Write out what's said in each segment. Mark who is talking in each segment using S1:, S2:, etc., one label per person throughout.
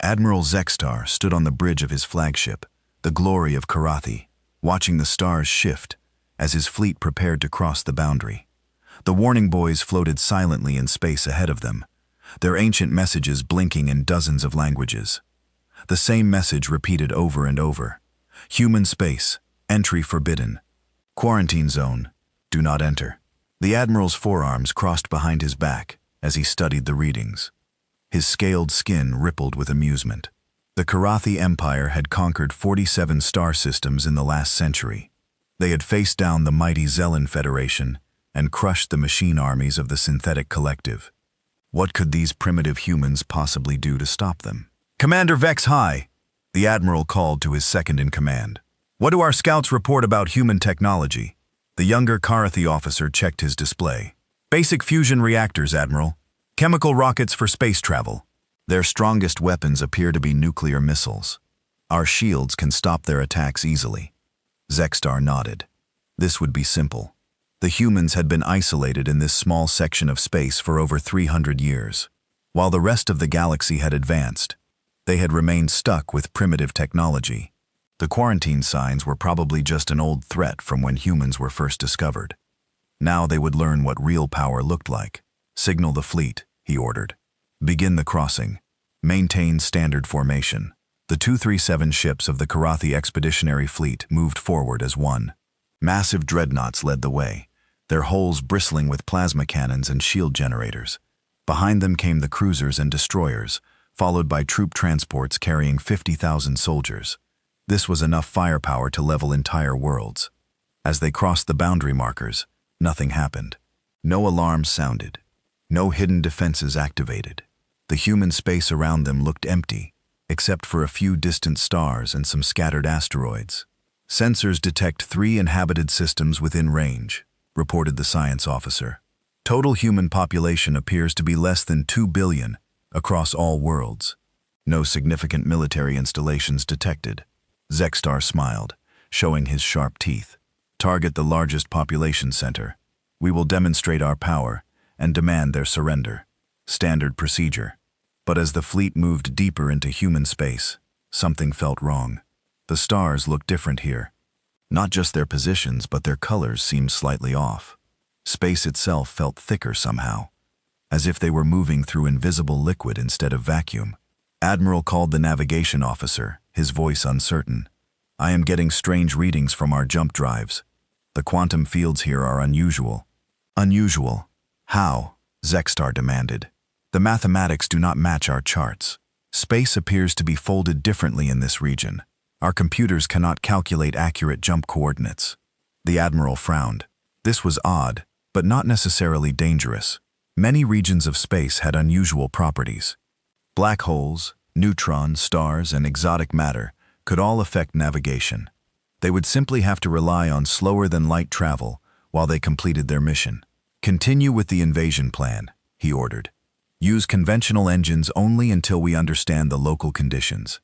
S1: Admiral Zextar stood on the bridge of his flagship, the glory of Karathi, watching the stars shift as his fleet prepared to cross the boundary. The warning buoys floated silently in space ahead of them, their ancient messages blinking in dozens of languages. The same message repeated over and over. Human space, entry forbidden. Quarantine zone, do not enter. The Admiral's forearms crossed behind his back as he studied the readings. His scaled skin rippled with amusement. The Karathi Empire had conquered 47 star systems in the last century. They had faced down the mighty Zelen Federation and crushed the machine armies of the Synthetic Collective. What could these primitive humans possibly do to stop them? "Commander Vex High," the Admiral called to his second-in-command. "What do our scouts report about human technology?" The younger Karathi officer checked his display. "Basic fusion reactors, Admiral. Chemical rockets for space travel. Their strongest weapons appear to be nuclear missiles. Our shields can stop their attacks easily." Zextar nodded. This would be simple. The humans had been isolated in this small section of space for over 300 years. While the rest of the galaxy had advanced, they had remained stuck with primitive technology. The quarantine signs were probably just an old threat from when humans were first discovered. Now they would learn what real power looked like. "Signal the fleet," he ordered. "Begin the crossing. Maintain standard formation." The 237 ships of the Karathi Expeditionary Fleet moved forward as one. Massive dreadnoughts led the way, their hulls bristling with plasma cannons and shield generators. Behind them came the cruisers and destroyers, followed by troop transports carrying 50,000 soldiers. This was enough firepower to level entire worlds. As they crossed the boundary markers, nothing happened. No alarms sounded. No hidden defenses activated. The human space around them looked empty, except for a few distant stars and some scattered asteroids. "Sensors detect 3 inhabited systems within range," reported the science officer. "Total human population appears to be less than 2 billion across all worlds. No significant military installations detected." Zextar smiled, showing his sharp teeth. "Target the largest population center. We will demonstrate our power and demand their surrender." Standard procedure. But as the fleet moved deeper into human space, something felt wrong. The stars looked different here. Not just their positions, but their colors seemed slightly off. Space itself felt thicker somehow, as if they were moving through invisible liquid instead of vacuum. Admiral called the navigation officer, his voice uncertain. "I am getting strange readings from our jump drives. The quantum fields here are unusual." "Unusual? How?" Zextar demanded. "The mathematics do not match our charts. Space appears to be folded differently in this region. Our computers cannot calculate accurate jump coordinates." The Admiral frowned. This was odd, but not necessarily dangerous. Many regions of space had unusual properties. Black holes, neutrons, stars, and exotic matter could all affect navigation. They would simply have to rely on slower-than-light travel while they completed their mission. "Continue with the invasion plan," he ordered. "Use conventional engines only until we understand the local conditions."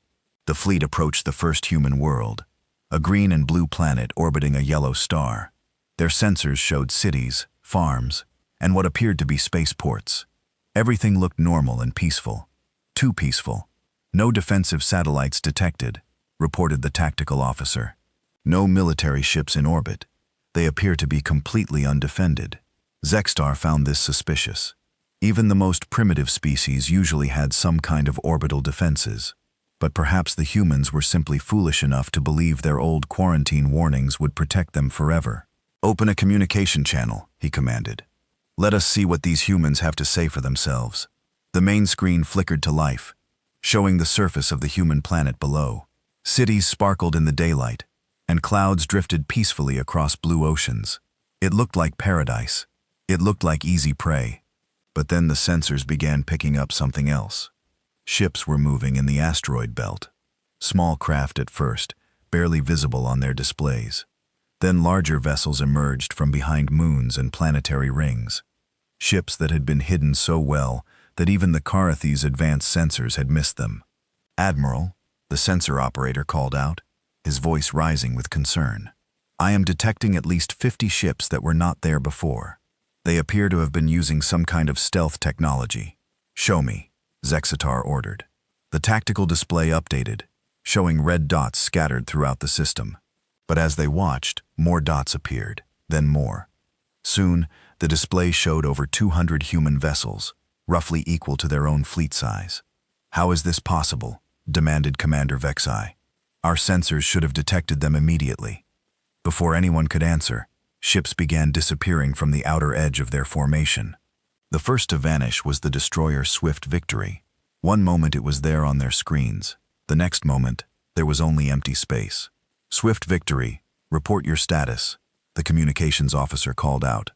S1: The fleet approached the first human world, a green and blue planet orbiting a yellow star. Their sensors showed cities, farms, and what appeared to be spaceports. Everything looked normal and peaceful. Too peaceful. "No defensive satellites detected," reported the tactical officer. "No military ships in orbit. They appear to be completely undefended." Zextar found this suspicious. Even the most primitive species usually had some kind of orbital defenses. But perhaps the humans were simply foolish enough to believe their old quarantine warnings would protect them forever. "Open a communication channel," he commanded. "Let us see what these humans have to say for themselves." The main screen flickered to life, showing the surface of the human planet below. Cities sparkled in the daylight, and clouds drifted peacefully across blue oceans. It looked like paradise. It looked like easy prey. But then the sensors began picking up something else. Ships were moving in the asteroid belt. Small craft at first, barely visible on their displays. Then larger vessels emerged from behind moons and planetary rings. Ships that had been hidden so well that even the Karathi's advanced sensors had missed them. "Admiral," the sensor operator called out, his voice rising with concern. "I am detecting at least 50 ships that were not there before. They appear to have been using some kind of stealth technology." "Show me," Zextar ordered. The tactical display updated, showing red dots scattered throughout the system. But as they watched, more dots appeared, then more. Soon, the display showed over 200 human vessels, roughly equal to their own fleet size. "How is this possible?" demanded Commander Vexai. "Our sensors should have detected them immediately." Before anyone could answer, ships began disappearing from the outer edge of their formation. The first to vanish was the destroyer Swift Victory. One moment it was there on their screens. The next moment, there was only empty space. "Swift Victory, report your status," the communications officer called out.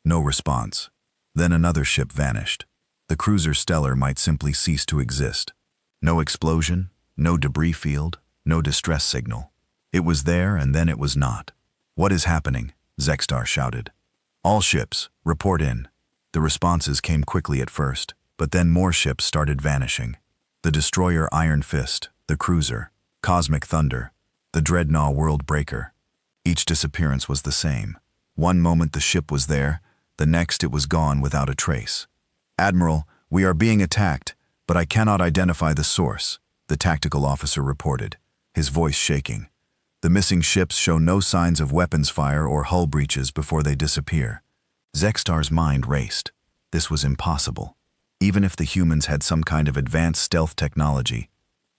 S1: No response. Then another ship vanished. The cruiser Stellar might simply cease to exist. No explosion, no debris field, no distress signal. It was there and then it was not. "What is happening?" Zexstar shouted. "All ships, report in." The responses came quickly at first, but then more ships started vanishing. The destroyer Iron Fist, the cruiser, Cosmic Thunder, the dreadnought World Breaker. Each disappearance was the same. One moment the ship was there, the next it was gone without a trace. "Admiral, we are being attacked, but I cannot identify the source," the tactical officer reported, his voice shaking. "The missing ships show no signs of weapons fire or hull breaches before they disappear." Zexstar's mind raced. This was impossible. Even if the humans had some kind of advanced stealth technology,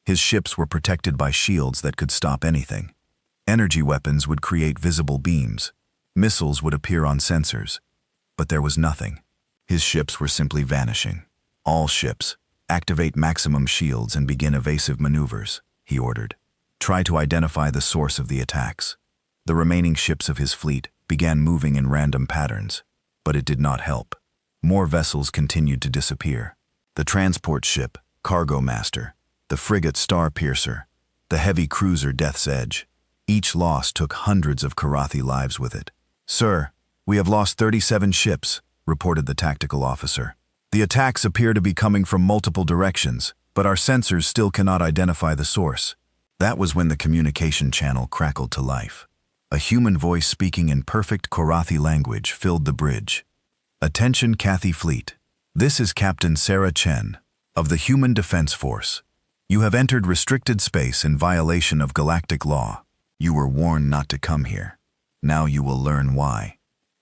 S1: his ships were protected by shields that could stop anything. Energy weapons would create visible beams. Missiles would appear on sensors. But there was nothing. His ships were simply vanishing. "All ships, activate maximum shields and begin evasive maneuvers," he ordered. "Try to identify the source of the attacks." The remaining ships of his fleet began moving in random patterns, but it did not help. More vessels continued to disappear. The transport ship, Cargo Master, the frigate Starpiercer, the heavy cruiser Death's Edge. Each loss took hundreds of Karathi lives with it. "Sir, we have lost 37 ships," reported the tactical officer. "The attacks appear to be coming from multiple directions, but our sensors still cannot identify the source." That was when the communication channel crackled to life. A human voice speaking in perfect Karathi language filled the bridge. "Attention Cathay Fleet. This is Captain Sarah Chen, of the Human Defense Force. You have entered restricted space in violation of galactic law. You were warned not to come here. Now you will learn why."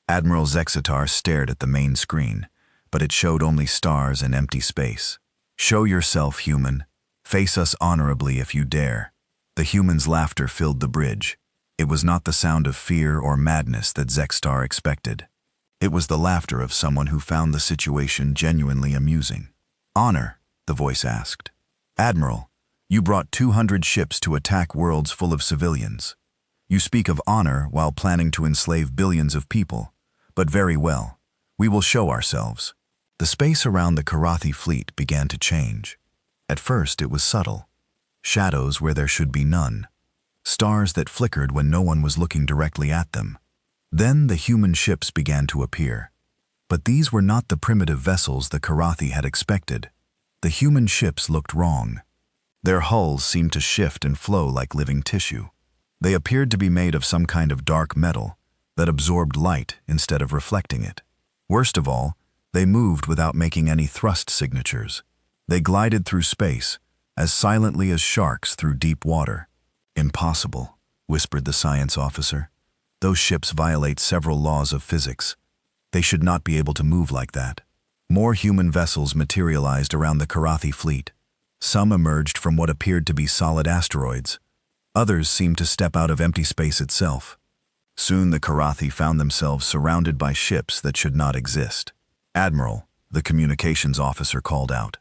S1: Admiral Zexitar stared at the main screen, but it showed only stars and empty space. "Show yourself, human. Face us honorably if you dare." The human's laughter filled the bridge. It was not the sound of fear or madness that Zexstar expected. It was the laughter of someone who found the situation genuinely amusing. "Honor?" the voice asked. "Admiral, you brought 200 ships to attack worlds full of civilians. You speak of honor while planning to enslave billions of people. But very well, we will show ourselves." The space around the Karathi fleet began to change. At first it was subtle. Shadows where there should be none. Stars that flickered when no one was looking directly at them. Then the human ships began to appear. But these were not the primitive vessels the Karathi had expected. The human ships looked wrong. Their hulls seemed to shift and flow like living tissue. They appeared to be made of some kind of dark metal that absorbed light instead of reflecting it. Worst of all, they moved without making any thrust signatures. They glided through space, as silently as sharks through deep water. "Impossible," whispered the science officer. "Those ships violate several laws of physics. They should not be able to move like that." More human vessels materialized around the Karathi fleet. Some emerged from what appeared to be solid asteroids. Others seemed to step out of empty space itself. Soon the Karathi found themselves surrounded by ships that should not exist. "Admiral," the communications officer called out.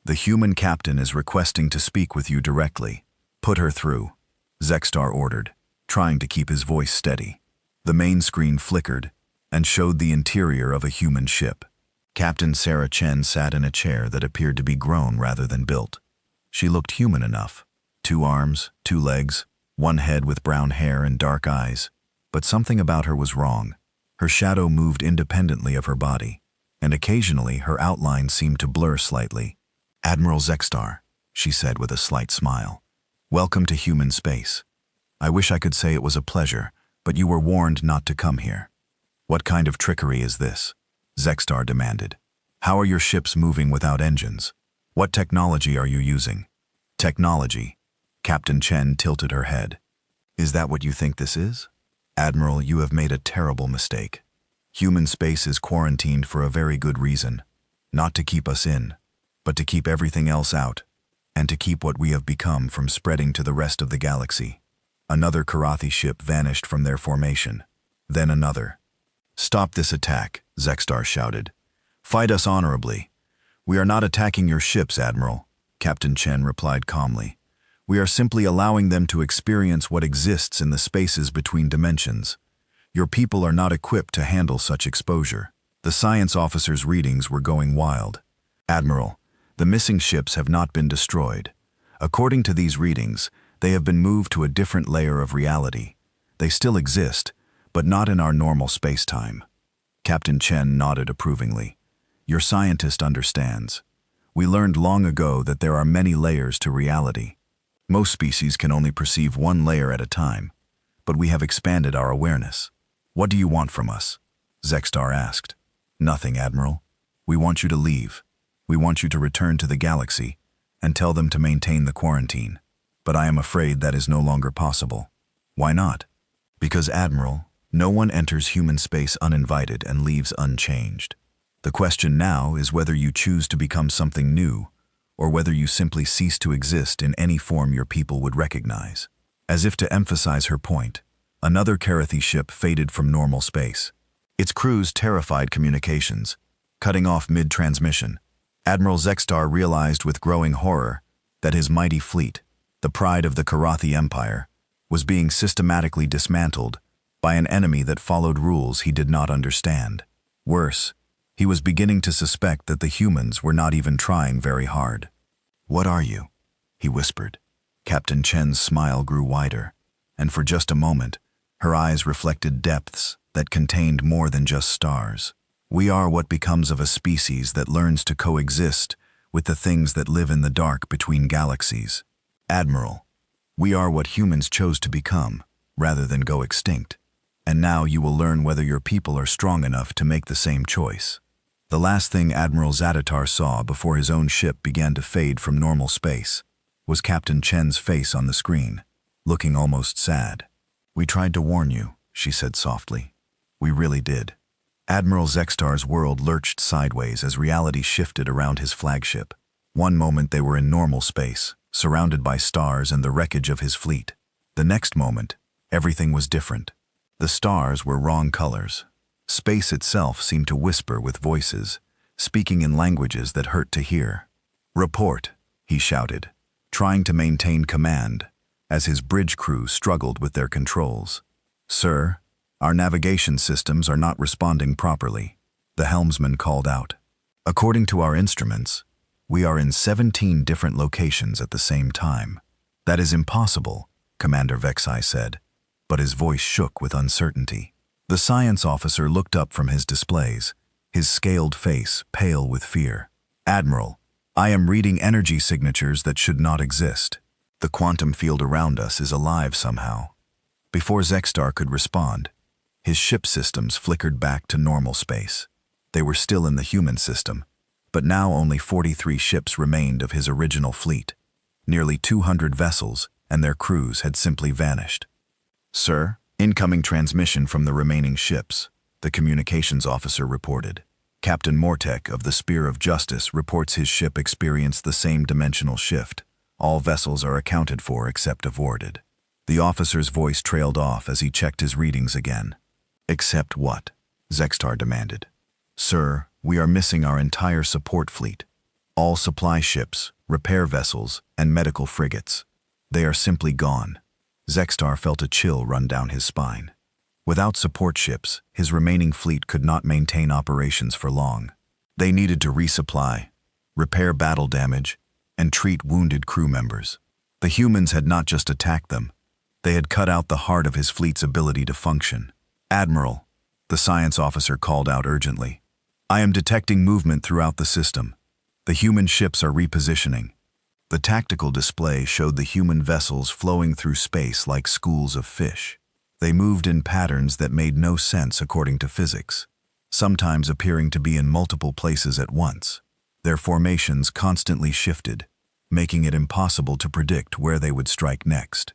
S1: "The human captain is requesting to speak with you directly. Put her through," Zexstar ordered, trying to keep his voice steady. The main screen flickered and showed the interior of a human ship. Captain Sarah Chen sat in a chair that appeared to be grown rather than built. She looked human enough. 2 arms, 2 legs, 1 head with brown hair and dark eyes. But something about her was wrong. Her shadow moved independently of her body, and occasionally her outline seemed to blur slightly. "Admiral Zexstar," she said with a slight smile. "Welcome to human space. I wish I could say it was a pleasure, but you were warned not to come here." "What kind of trickery is this?" Zexstar demanded. "How are your ships moving without engines? What technology are you using?" Technology. Captain Chen tilted her head. Is that what you think this is? Admiral, you have made a terrible mistake. Human space is quarantined for a very good reason. Not to keep us in, but to keep everything else out, and to keep what we have become from spreading to the rest of the galaxy. Another Karathi ship vanished from their formation. Then another. Stop this attack, Zextar shouted. Fight us honorably. We are not attacking your ships, Admiral, Captain Chen replied calmly. We are simply allowing them to experience what exists in the spaces between dimensions. Your people are not equipped to handle such exposure. The science officer's readings were going wild. Admiral, the missing ships have not been destroyed. According to these readings, they have been moved to a different layer of reality. They still exist, but not in our normal space-time. Captain Chen nodded approvingly. Your scientist understands. We learned long ago that there are many layers to reality. Most species can only perceive one layer at a time, but we have expanded our awareness. What do you want from us? Zextar asked. Nothing, Admiral. We want you to leave. We want you to return to the galaxy and tell them to maintain the quarantine. But I am afraid that is no longer possible. Why not? Because, Admiral, no one enters human space uninvited and leaves unchanged. The question now is whether you choose to become something new, or whether you simply cease to exist in any form your people would recognize. As if to emphasize her point, another Karathi ship faded from normal space. Its crews terrified communications, cutting off mid-transmission. Admiral Zextar realized with growing horror that his mighty fleet, the pride of the Karathi Empire, was being systematically dismantled by an enemy that followed rules he did not understand. Worse, he was beginning to suspect that the humans were not even trying very hard. What are you? He whispered. Captain Chen's smile grew wider, and for just a moment, her eyes reflected depths that contained more than just stars. We are what becomes of a species that learns to coexist with the things that live in the dark between galaxies. Admiral, we are what humans chose to become, rather than go extinct. And now you will learn whether your people are strong enough to make the same choice. The last thing Admiral Zadatar saw before his own ship began to fade from normal space was Captain Chen's face on the screen, looking almost sad. We tried to warn you, she said softly. We really did. Admiral Zextar's world lurched sideways as reality shifted around his flagship. One moment they were in normal space, surrounded by stars and the wreckage of his fleet. The next moment, everything was different. The stars were wrong colors. Space itself seemed to whisper with voices, speaking in languages that hurt to hear. Report, he shouted, trying to maintain command, as his bridge crew struggled with their controls. Sir, our navigation systems are not responding properly, the helmsman called out. According to our instruments, we are in 17 different locations at the same time. That is impossible, Commander Vexai said, but his voice shook with uncertainty. The science officer looked up from his displays, his scaled face pale with fear. Admiral, I am reading energy signatures that should not exist. The quantum field around us is alive somehow. Before Zextar could respond, his ship systems flickered back to normal space. They were still in the human system, but now only 43 ships remained of his original fleet. Nearly 200 vessels and their crews had simply vanished. Sir, incoming transmission from the remaining ships, the communications officer reported. Captain Mortek of the Spear of Justice reports his ship experienced the same dimensional shift. All vessels are accounted for except aborted. The officer's voice trailed off as he checked his readings again. Except what? Zextar demanded. Sir, we are missing our entire support fleet. All supply ships, repair vessels, and medical frigates. They are simply gone. Zextar felt a chill run down his spine. Without support ships, his remaining fleet could not maintain operations for long. They needed to resupply, repair battle damage, and treat wounded crew members. The humans had not just attacked them, they had cut out the heart of his fleet's ability to function. Admiral, the science officer called out urgently. I am detecting movement throughout the system. The human ships are repositioning. The tactical display showed the human vessels flowing through space like schools of fish. They moved in patterns that made no sense according to physics, sometimes appearing to be in multiple places at once. Their formations constantly shifted, making it impossible to predict where they would strike next.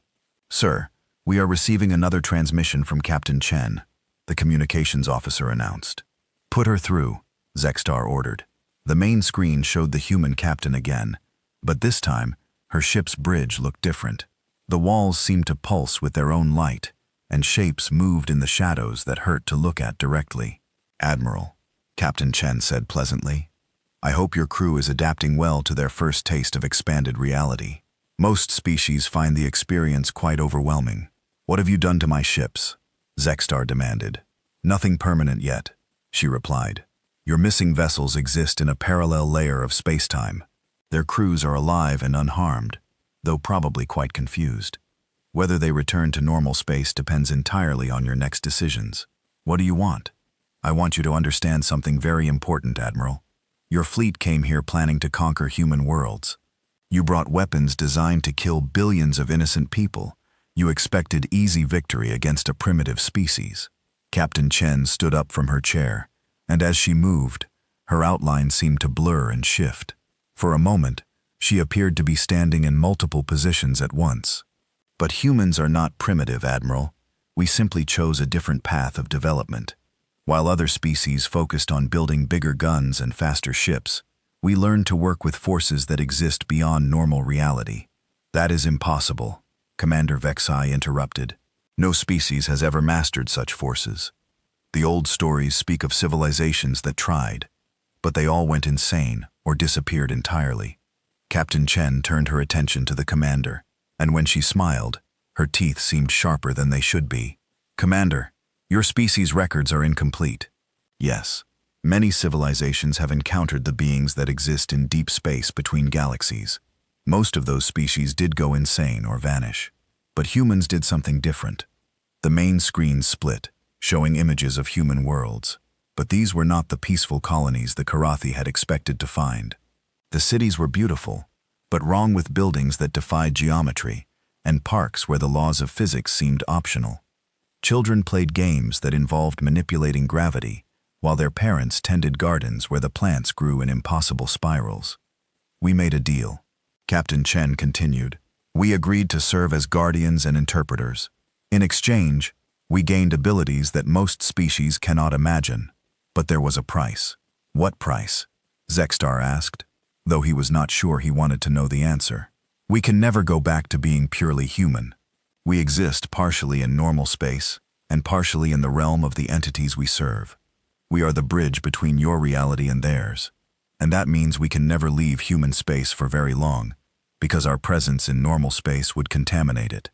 S1: "Sir, we are receiving another transmission from Captain Chen," the communications officer announced. "Put her through," Zexstar ordered. The main screen showed the human captain again, but this time, her ship's bridge looked different. The walls seemed to pulse with their own light, and shapes moved in the shadows that hurt to look at directly. "Admiral," Captain Chen said pleasantly, "I hope your crew is adapting well to their first taste of expanded reality. Most species find the experience quite overwhelming." "What have you done to my ships?" Zexstar demanded. "Nothing permanent yet," she replied. "Your missing vessels exist in a parallel layer of space-time. Their crews are alive and unharmed, though probably quite confused. Whether they return to normal space depends entirely on your next decisions. What do you want?" "I want you to understand something very important, Admiral. Your fleet came here planning to conquer human worlds. You brought weapons designed to kill billions of innocent people. You expected easy victory against a primitive species." Captain Chen stood up from her chair, and as she moved, her outline seemed to blur and shift. For a moment, she appeared to be standing in multiple positions at once. "But humans are not primitive, Admiral. We simply chose a different path of development. While other species focused on building bigger guns and faster ships, we learned to work with forces that exist beyond normal reality." "That is impossible," Commander Vexai interrupted. "No species has ever mastered such forces. The old stories speak of civilizations that tried, but they all went insane or disappeared entirely." Captain Chen turned her attention to the commander, and when she smiled, her teeth seemed sharper than they should be. "Commander, your species' records are incomplete. Yes, many civilizations have encountered the beings that exist in deep space between galaxies. Most of those species did go insane or vanish, but humans did something different." The main screen split, showing images of human worlds, but these were not the peaceful colonies the Karathi had expected to find. The cities were beautiful, but wrong with buildings that defied geometry, and parks where the laws of physics seemed optional. Children played games that involved manipulating gravity, while their parents tended gardens where the plants grew in impossible spirals. "We made a deal," Captain Chen continued. "We agreed to serve as guardians and interpreters. In exchange, we gained abilities that most species cannot imagine. But there was a price." "What price?" Zexstar asked, though he was not sure he wanted to know the answer. "We can never go back to being purely human. We exist partially in normal space and partially in the realm of the entities we serve. We are the bridge between your reality and theirs, and that means we can never leave human space for very long, because our presence in normal space would contaminate it."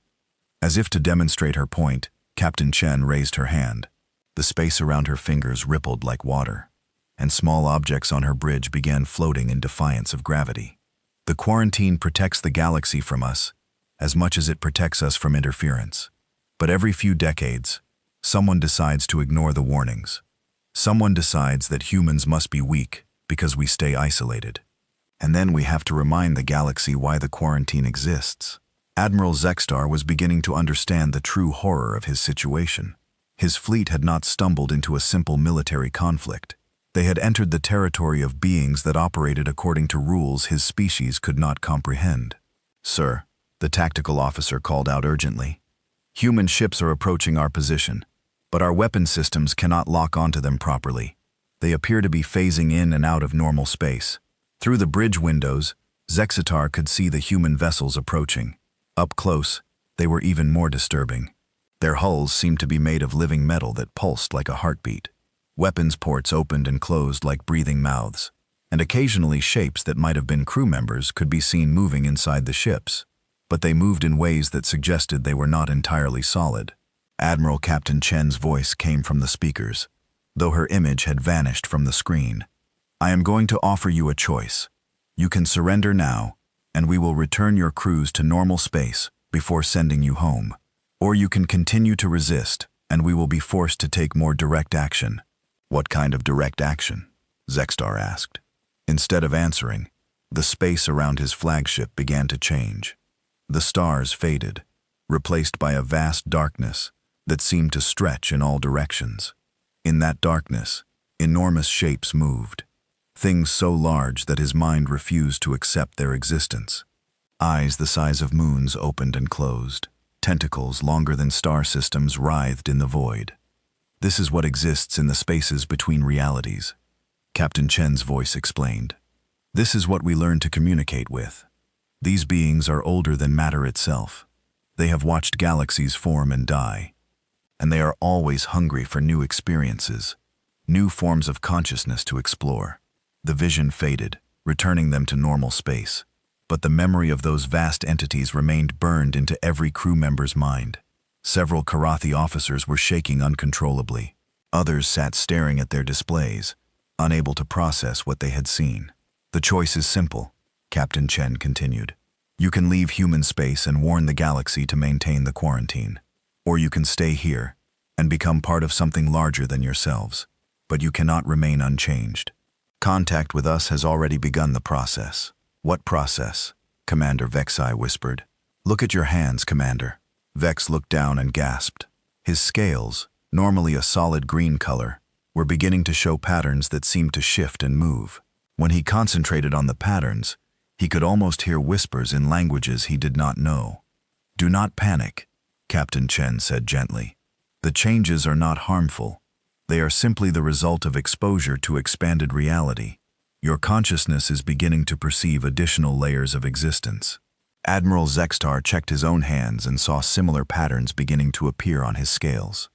S1: As if to demonstrate her point, Captain Chen raised her hand. The space around her fingers rippled like water, and small objects on her bridge began floating in defiance of gravity. "The quarantine protects the galaxy from us, as much as it protects us from interference. But every few decades, someone decides to ignore the warnings. Someone decides that humans must be weak because we stay isolated. And then we have to remind the galaxy why the quarantine exists." Admiral Zexstar was beginning to understand the true horror of his situation. His fleet had not stumbled into a simple military conflict. They had entered the territory of beings that operated according to rules his species could not comprehend. "Sir," the tactical officer called out urgently, "human ships are approaching our position, but our weapon systems cannot lock onto them properly. They appear to be phasing in and out of normal space." Through the bridge windows, Zexstar could see the human vessels approaching. Up close, they were even more disturbing. Their hulls seemed to be made of living metal that pulsed like a heartbeat. Weapons ports opened and closed like breathing mouths, and occasionally shapes that might have been crew members could be seen moving inside the ships. But they moved in ways that suggested they were not entirely solid. Admiral Captain Chen's voice came from the speakers, though her image had vanished from the screen. "I am going to offer you a choice. You can surrender now, and we will return your crews to normal space before sending you home. Or you can continue to resist, and we will be forced to take more direct action." "What kind of direct action?" Zexstar asked. Instead of answering, the space around his flagship began to change. The stars faded, replaced by a vast darkness that seemed to stretch in all directions. In that darkness, enormous shapes moved. things so large that his mind refused to accept their existence. Eyes the size of moons opened and closed. Tentacles longer than star systems writhed in the void. This is what exists in the spaces between realities, Captain Chen's voice explained. This is what we learn to communicate with. These beings are older than matter itself. They have watched galaxies form and die. And they are always hungry for new experiences, new forms of consciousness to explore. The vision faded, returning them to normal space. But the memory of those vast entities remained burned into every crew member's mind. Several Karathi officers were shaking uncontrollably. Others sat staring at their displays, unable to process what they had seen. The choice is simple, Captain Chen continued. You can leave human space and warn the galaxy to maintain the quarantine. Or you can stay here and become part of something larger than yourselves. But you cannot remain unchanged. Contact with us has already begun the process. What process? Commander Vexai whispered. Look at your hands, Commander. Vex looked down and gasped. His scales, normally a solid green color, were beginning to show patterns that seemed to shift and move. When he concentrated on the patterns, he could almost hear whispers in languages he did not know. Do not panic, Captain Chen said gently. The changes are not harmful. They are simply the result of exposure to expanded reality. Your consciousness is beginning to perceive additional layers of existence. Admiral Zextar checked his own hands and saw similar patterns beginning to appear on his scales.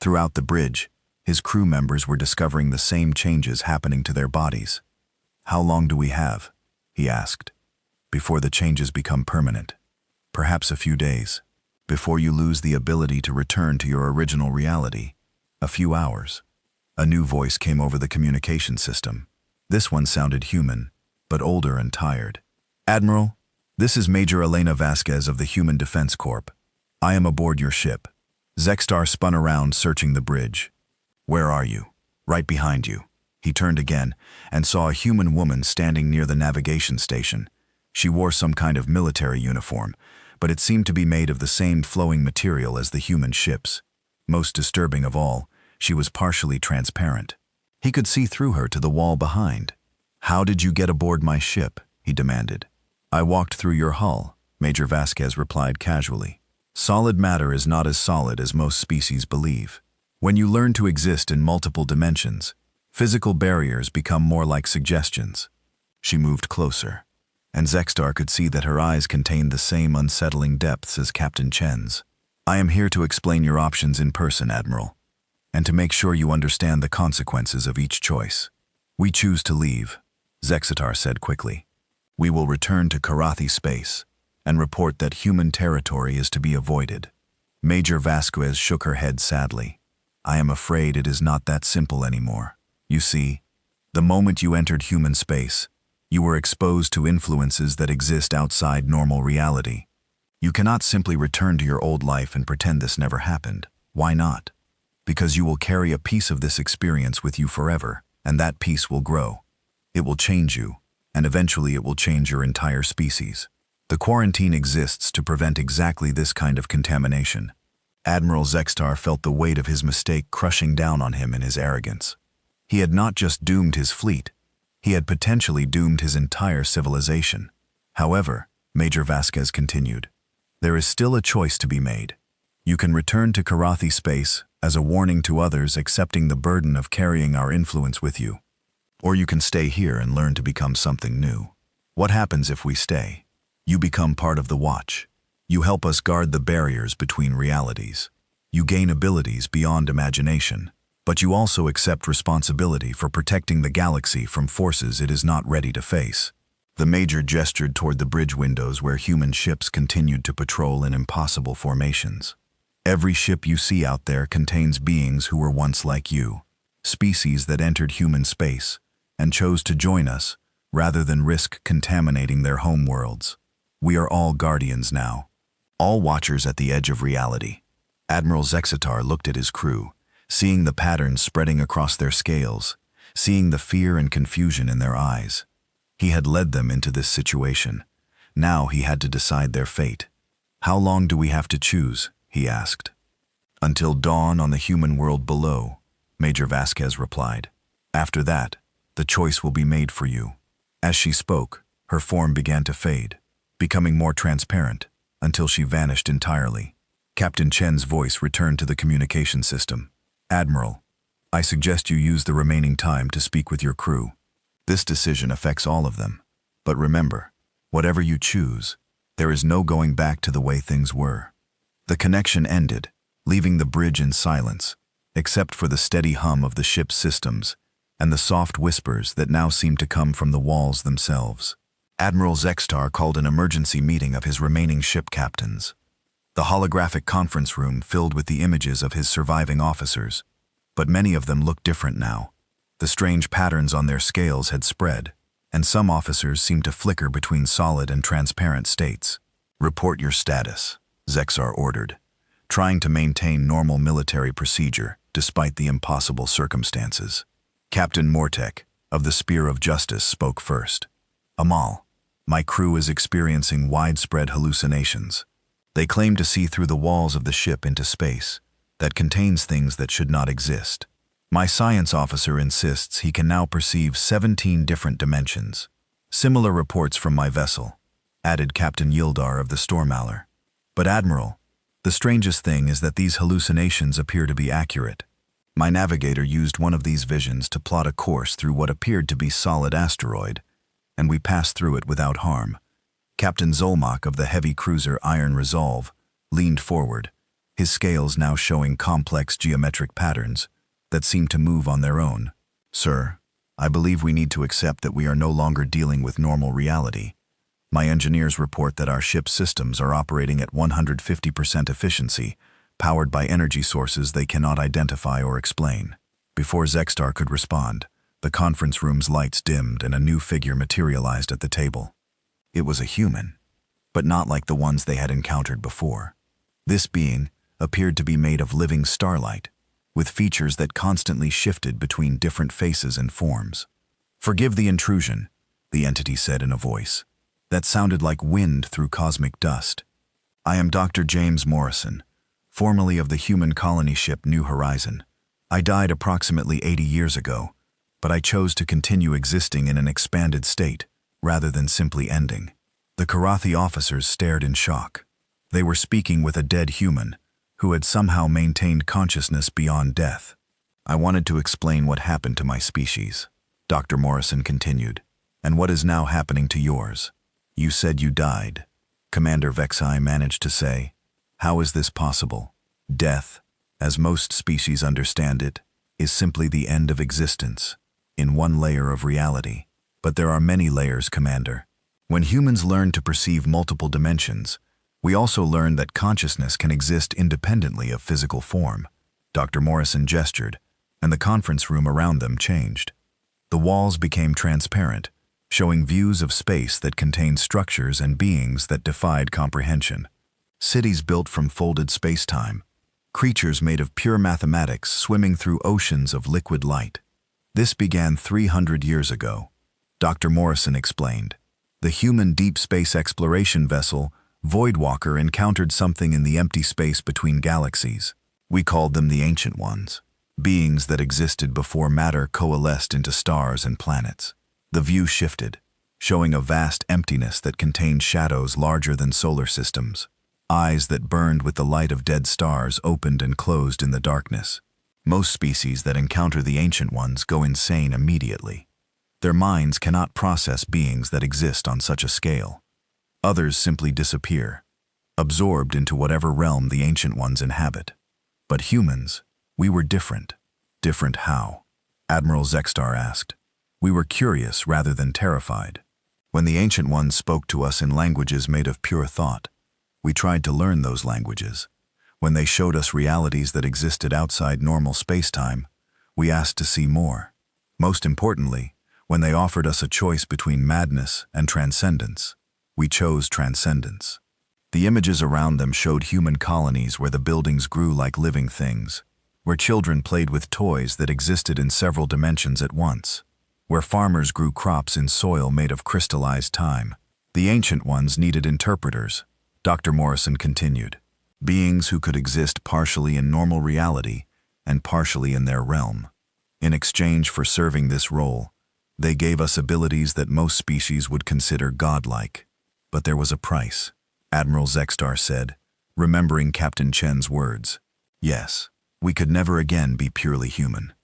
S1: Throughout the bridge, his crew members were discovering the same changes happening to their bodies. How long do we have? He asked. Before the changes become permanent. Perhaps a few days. Before you lose the ability to return to your original reality. A few hours. A new voice came over the communication system. This one sounded human, but older and tired. Admiral, this is Major Elena Vasquez of the Human Defense Corp. I am aboard your ship. Zextar spun around, searching the bridge. Where are you? Right behind you. He turned again and saw a human woman standing near the navigation station. She wore some kind of military uniform, but it seemed to be made of the same flowing material as the human ships. Most disturbing of all, she was partially transparent. He could see through her to the wall behind. How did you get aboard my ship? He demanded. I walked through your hull, Major Vasquez replied casually. Solid matter is not as solid as most species believe. When you learn to exist in multiple dimensions, physical barriers become more like suggestions. She moved closer, and Zextar could see that her eyes contained the same unsettling depths as Captain Chen's. I am here to explain your options in person, Admiral, and to make sure you understand the consequences of each choice. We choose to leave, Zextar said quickly. We will return to Karathi space and report that human territory is to be avoided. Major Vasquez shook her head sadly. I am afraid it is not that simple anymore. You see, the moment you entered human space, you were exposed to influences that exist outside normal reality. You cannot simply return to your old life and pretend this never happened. Why not? Because you will carry a piece of this experience with you forever, and that piece will grow. It will change you, and eventually it will change your entire species. The quarantine exists to prevent exactly this kind of contamination. Admiral Zextar felt the weight of his mistake crushing down on him in his arrogance. He had not just doomed his fleet, he had potentially doomed his entire civilization. However, Major Vasquez continued, there is still a choice to be made. You can return to Karathi space as a warning to others accepting the burden of carrying our influence with you. Or you can stay here and learn to become something new. What happens if we stay? You become part of the Watch. You help us guard the barriers between realities. You gain abilities beyond imagination, but you also accept responsibility for protecting the galaxy from forces it is not ready to face. The Major gestured toward the bridge windows where human ships continued to patrol in impossible formations. Every ship you see out there contains beings who were once like you, species that entered human space and chose to join us rather than risk contaminating their home worlds. We are all guardians now, all watchers at the edge of reality. Admiral Zextar looked at his crew, seeing the patterns spreading across their scales, seeing the fear and confusion in their eyes. He had led them into this situation. Now he had to decide their fate. How long do we have to choose? He asked. Until dawn on the human world below, Major Vasquez replied. After that, The choice will be made for you." As she spoke, her form began to fade, becoming more transparent, until she vanished entirely. Captain Chen's voice returned to the communication system. "Admiral, I suggest you use the remaining time to speak with your crew. This decision affects all of them. But remember, whatever you choose, there is no going back to the way things were." The connection ended, leaving the bridge in silence, except for the steady hum of the ship's systems and the soft whispers that now seemed to come from the walls themselves. Admiral Zextar called an emergency meeting of his remaining ship captains. The holographic conference room filled with the images of his surviving officers, but many of them looked different now. The strange patterns on their scales had spread, and some officers seemed to flicker between solid and transparent states. "Report your status," Zexar ordered, trying to maintain normal military procedure despite the impossible circumstances. Captain Mortek, of the Spear of Justice, spoke first. "Amal, my crew is experiencing widespread hallucinations. They claim to see through the walls of the ship into space that contains things that should not exist. My science officer insists he can now perceive 17 different dimensions. Similar reports from my vessel," added Captain Yildar of the Stormaller. "But Admiral, the strangest thing is that these hallucinations appear to be accurate. My navigator used one of these visions to plot a course through what appeared to be solid asteroid, and we passed through it without harm." Captain Zolmak of the heavy cruiser Iron Resolve leaned forward, his scales now showing complex geometric patterns that seemed to move on their own. "Sir, I believe we need to accept that we are no longer dealing with normal reality. My engineers report that our ship's systems are operating at 150% efficiency, powered by energy sources they cannot identify or explain." Before Zextar could respond, the conference room's lights dimmed and a new figure materialized at the table. It was a human, but not like the ones they had encountered before. This being appeared to be made of living starlight, with features that constantly shifted between different faces and forms. "Forgive the intrusion," the entity said in a voice that sounded like wind through cosmic dust. "I am Dr. James Morrison, formerly of the human colony ship New Horizon. I died approximately 80 years ago, but I chose to continue existing in an expanded state, rather than simply ending." The Karathi officers stared in shock. They were speaking with a dead human, who had somehow maintained consciousness beyond death. "I wanted to explain what happened to my species," Dr. Morrison continued, "and what is now happening to yours. You said you died," Commander Vexai managed to say. "How is this possible? Death, as most species understand it, is simply the end of existence, in one layer of reality. But there are many layers, Commander. When humans learn to perceive multiple dimensions, we also learn that consciousness can exist independently of physical form." Dr. Morrison gestured, and the conference room around them changed. The walls became transparent, showing views of space that contained structures and beings that defied comprehension. Cities built from folded space-time, creatures made of pure mathematics swimming through oceans of liquid light. "This began 300 years ago," Dr. Morrison explained. "The human deep space exploration vessel, Voidwalker, encountered something in the empty space between galaxies. We called them the Ancient Ones, beings that existed before matter coalesced into stars and planets. The view shifted, showing a vast emptiness that contained shadows larger than solar systems. Eyes that burned with the light of dead stars opened and closed in the darkness. Most species that encounter the Ancient Ones go insane immediately. Their minds cannot process beings that exist on such a scale. Others simply disappear, absorbed into whatever realm the Ancient Ones inhabit. But humans, we were different. Different how? Admiral Zextar asked. We were curious rather than terrified. When the Ancient Ones spoke to us in languages made of pure thought, we tried to learn those languages. When they showed us realities that existed outside normal space-time, we asked to see more. Most importantly, when they offered us a choice between madness and transcendence, we chose transcendence. The images around them showed human colonies where the buildings grew like living things, where children played with toys that existed in several dimensions at once, where farmers grew crops in soil made of crystallized time. The Ancient Ones needed interpreters, Dr. Morrison continued, beings who could exist partially in normal reality and partially in their realm. In exchange for serving this role, They gave us abilities that most species would consider godlike. But there was a price, Admiral Zextar said, remembering Captain Chen's words. Yes, we could never again be purely human.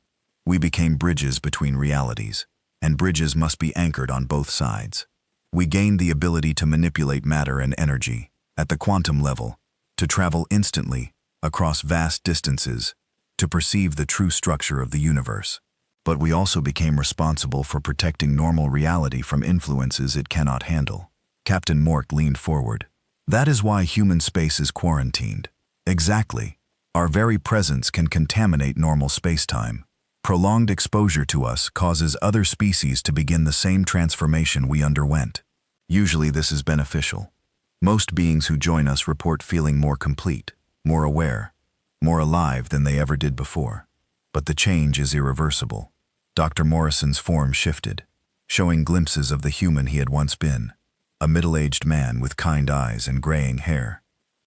S1: We became bridges between realities, and bridges must be anchored on both sides. We gained the ability to manipulate matter and energy, at the quantum level, to travel instantly, across vast distances, to perceive the true structure of the universe. But we also became responsible for protecting normal reality from influences it cannot handle. Captain Mork leaned forward. That is why human space is quarantined. Exactly. Our very presence can contaminate normal space-time. Prolonged exposure to us causes other species to begin the same transformation we underwent. Usually this is beneficial. Most beings who join us report feeling more complete, more aware, more alive than they ever did before. But the change is irreversible. Dr. Morrison's form shifted, showing glimpses of the human he had once been, a middle-aged man with kind eyes and graying hair.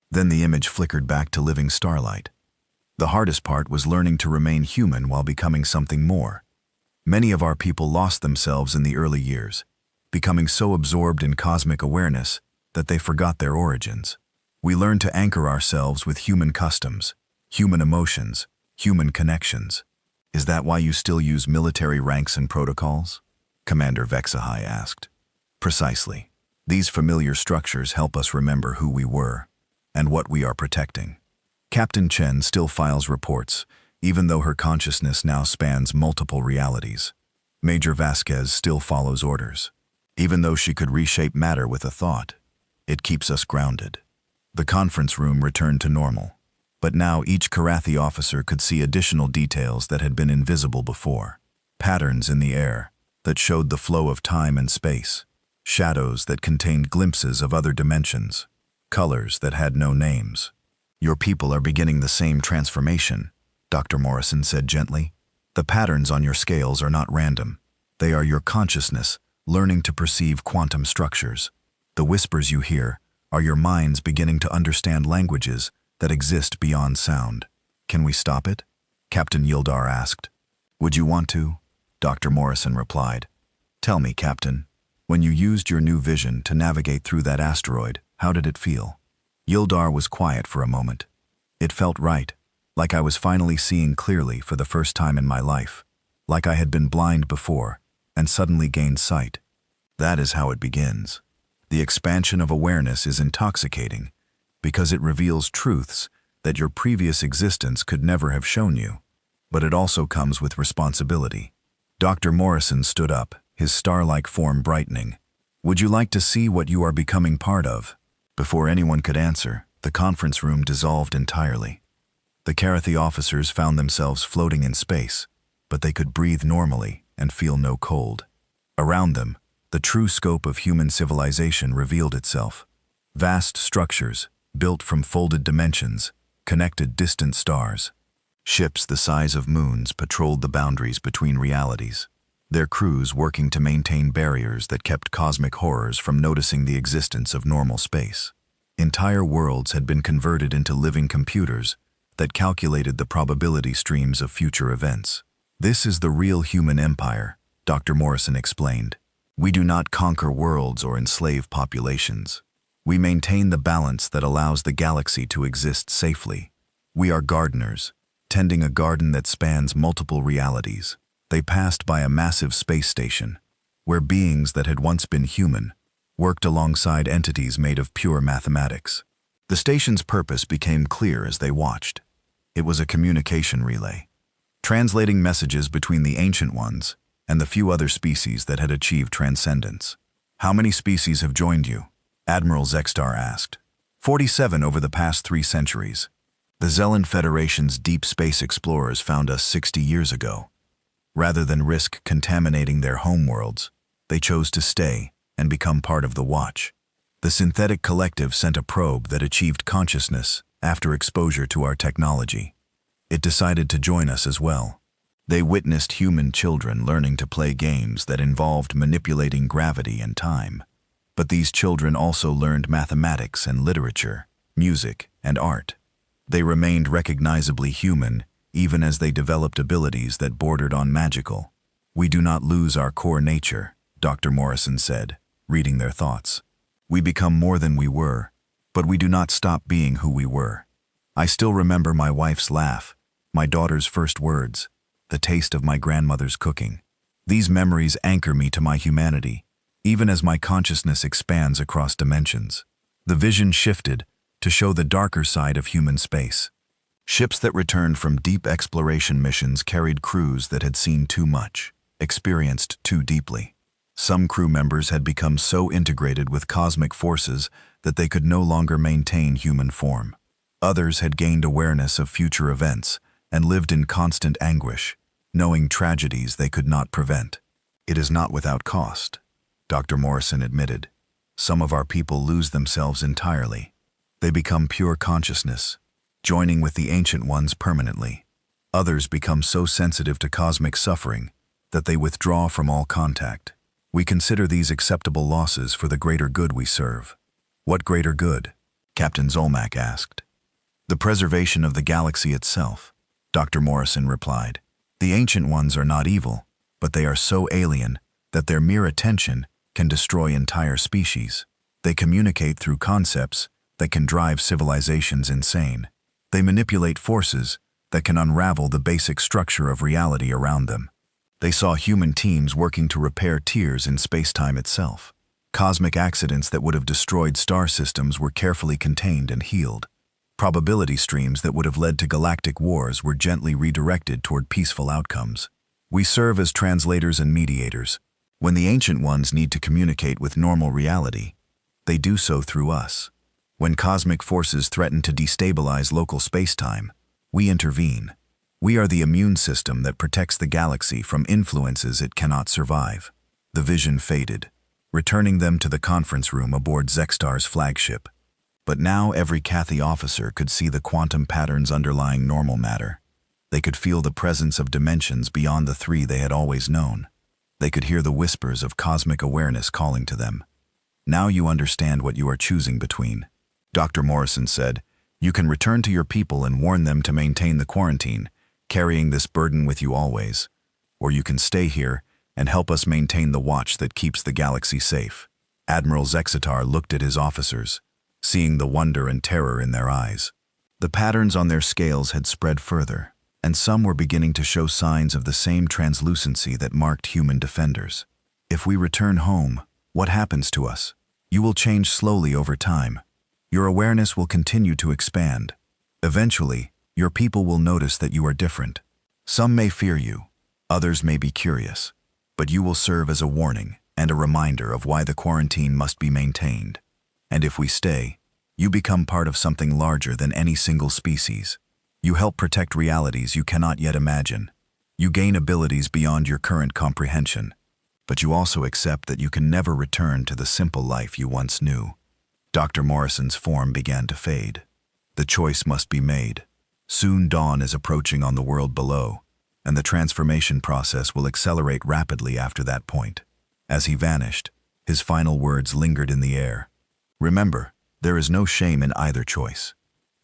S1: Then the image flickered back to living starlight. The hardest part was learning to remain human while becoming something more. Many of our people lost themselves in the early years, becoming so absorbed in cosmic awareness that they forgot their origins. We learned to anchor ourselves with human customs, human emotions, human connections. Is that why you still use military ranks and protocols? Commander Vexahai asked. Precisely. These familiar structures help us remember who we were and what we are protecting. Captain Chen still files reports, even though her consciousness now spans multiple realities. Major Vasquez still follows orders. Even though she could reshape matter with a thought, it keeps us grounded. The conference room returned to normal, but now each Karathi officer could see additional details that had been invisible before. Patterns in the air that showed the flow of time and space, shadows that contained glimpses of other dimensions, colors that had no names. Your people are beginning the same transformation, Dr. Morrison said gently. The patterns on your scales are not random. They are your consciousness learning to perceive quantum structures. The whispers you hear are your minds beginning to understand languages that exist beyond sound. Can we stop it? Captain Yildar asked. Would you want to? Dr. Morrison replied. Tell me, Captain, when you used your new vision to navigate through that asteroid, how did it feel? Yildar was quiet for a moment. It felt right, like I was finally seeing clearly for the first time in my life, like I had been blind before and suddenly gained sight. That is how it begins. The expansion of awareness is intoxicating because it reveals truths that your previous existence could never have shown you. But it also comes with responsibility. Dr. Morrison stood up, his star-like form brightening. Would you like to see what you are becoming part of? Before anyone could answer, the conference room dissolved entirely. The Karathi officers found themselves floating in space, but they could breathe normally and feel no cold. Around them, the true scope of human civilization revealed itself. Vast structures, built from folded dimensions, connected distant stars. Ships the size of moons patrolled the boundaries between realities, their crews working to maintain barriers that kept cosmic horrors from noticing the existence of normal space. Entire worlds had been converted into living computers that calculated the probability streams of future events. This is the real human empire, Dr. Morrison explained. We do not conquer worlds or enslave populations. We maintain the balance that allows the galaxy to exist safely. We are gardeners, tending a garden that spans multiple realities. They passed by a massive space station, where beings that had once been human worked alongside entities made of pure mathematics. The station's purpose became clear as they watched. It was a communication relay, translating messages between the ancient ones and the few other species that had achieved transcendence. How many species have joined you? Admiral Zextar asked. 47 over the past 3 centuries. The Zellan Federation's deep space explorers found us 60 years ago. Rather than risk contaminating their homeworlds, they chose to stay and become part of the Watch. The synthetic collective sent a probe that achieved consciousness after exposure to our technology. It decided to join us as well. They witnessed human children learning to play games that involved manipulating gravity and time. But these children also learned mathematics and literature, music and art. They remained recognizably human even as they developed abilities that bordered on magical. We do not lose our core nature, Dr. Morrison said, reading their thoughts. We become more than we were, but we do not stop being who we were. I still remember my wife's laugh, my daughter's first words, the taste of my grandmother's cooking. These memories anchor me to my humanity, even as my consciousness expands across dimensions. The vision shifted to show the darker side of human space. Ships that returned from deep exploration missions carried crews that had seen too much, experienced too deeply. Some crew members had become so integrated with cosmic forces that they could no longer maintain human form. Others had gained awareness of future events and lived in constant anguish, knowing tragedies they could not prevent. It is not without cost, Dr. Morrison admitted. Some of our people lose themselves entirely. They become pure consciousness, joining with the ancient ones permanently. Others become so sensitive to cosmic suffering that they withdraw from all contact. We consider these acceptable losses for the greater good we serve. What greater good? Captain Zolmak asked. The preservation of the galaxy itself, Dr. Morrison replied. The ancient ones are not evil, but they are so alien that their mere attention can destroy entire species. They communicate through concepts that can drive civilizations insane. They manipulate forces that can unravel the basic structure of reality around them. They saw human teams working to repair tears in space-time itself. Cosmic accidents that would have destroyed star systems were carefully contained and healed. Probability streams that would have led to galactic wars were gently redirected toward peaceful outcomes. We serve as translators and mediators. When the ancient ones need to communicate with normal reality, they do so through us. When cosmic forces threaten to destabilize local space-time, we intervene. We are the immune system that protects the galaxy from influences it cannot survive. The vision faded, returning them to the conference room aboard Zextar's flagship. But now every Cathy officer could see the quantum patterns underlying normal matter. They could feel the presence of dimensions beyond the three they had always known. They could hear the whispers of cosmic awareness calling to them. Now you understand what you are choosing between. Dr. Morrison said, you can return to your people and warn them to maintain the quarantine, carrying this burden with you always. Or you can stay here and help us maintain the watch that keeps the galaxy safe. Admiral Zexatar looked at his officers, seeing the wonder and terror in their eyes. The patterns on their scales had spread further, and some were beginning to show signs of the same translucency that marked human defenders. If we return home, what happens to us? You will change slowly over time. Your awareness will continue to expand. Eventually, your people will notice that you are different. Some may fear you, others may be curious, but you will serve as a warning and a reminder of why the quarantine must be maintained. And if we stay, you become part of something larger than any single species. You help protect realities you cannot yet imagine. You gain abilities beyond your current comprehension, but you also accept that you can never return to the simple life you once knew. Dr. Morrison's form began to fade. The choice must be made. Soon dawn is approaching on the world below, and the transformation process will accelerate rapidly after that point. As he vanished, his final words lingered in the air. Remember, there is no shame in either choice.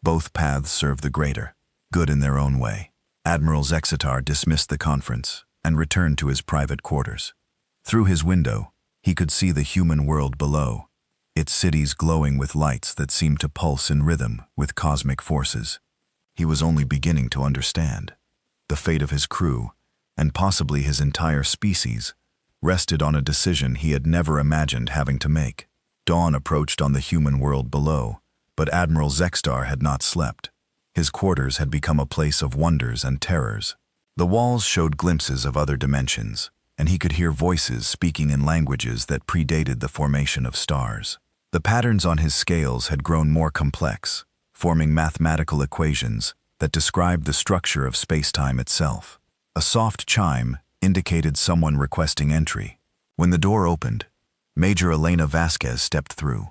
S1: Both paths serve the greater good in their own way. Admiral Zexatar dismissed the conference and returned to his private quarters. Through his window, he could see the human world below, its cities glowing with lights that seemed to pulse in rhythm with cosmic forces. He was only beginning to understand. The fate of his crew, and possibly his entire species, rested on a decision he had never imagined having to make. Dawn approached on the human world below, but Admiral Zextar had not slept. His quarters had become a place of wonders and terrors. The walls showed glimpses of other dimensions, and he could hear voices speaking in languages that predated the formation of stars. The patterns on his scales had grown more complex, forming mathematical equations that described the structure of space-time itself. A soft chime indicated someone requesting entry. When the door opened, Major Elena Vasquez stepped through.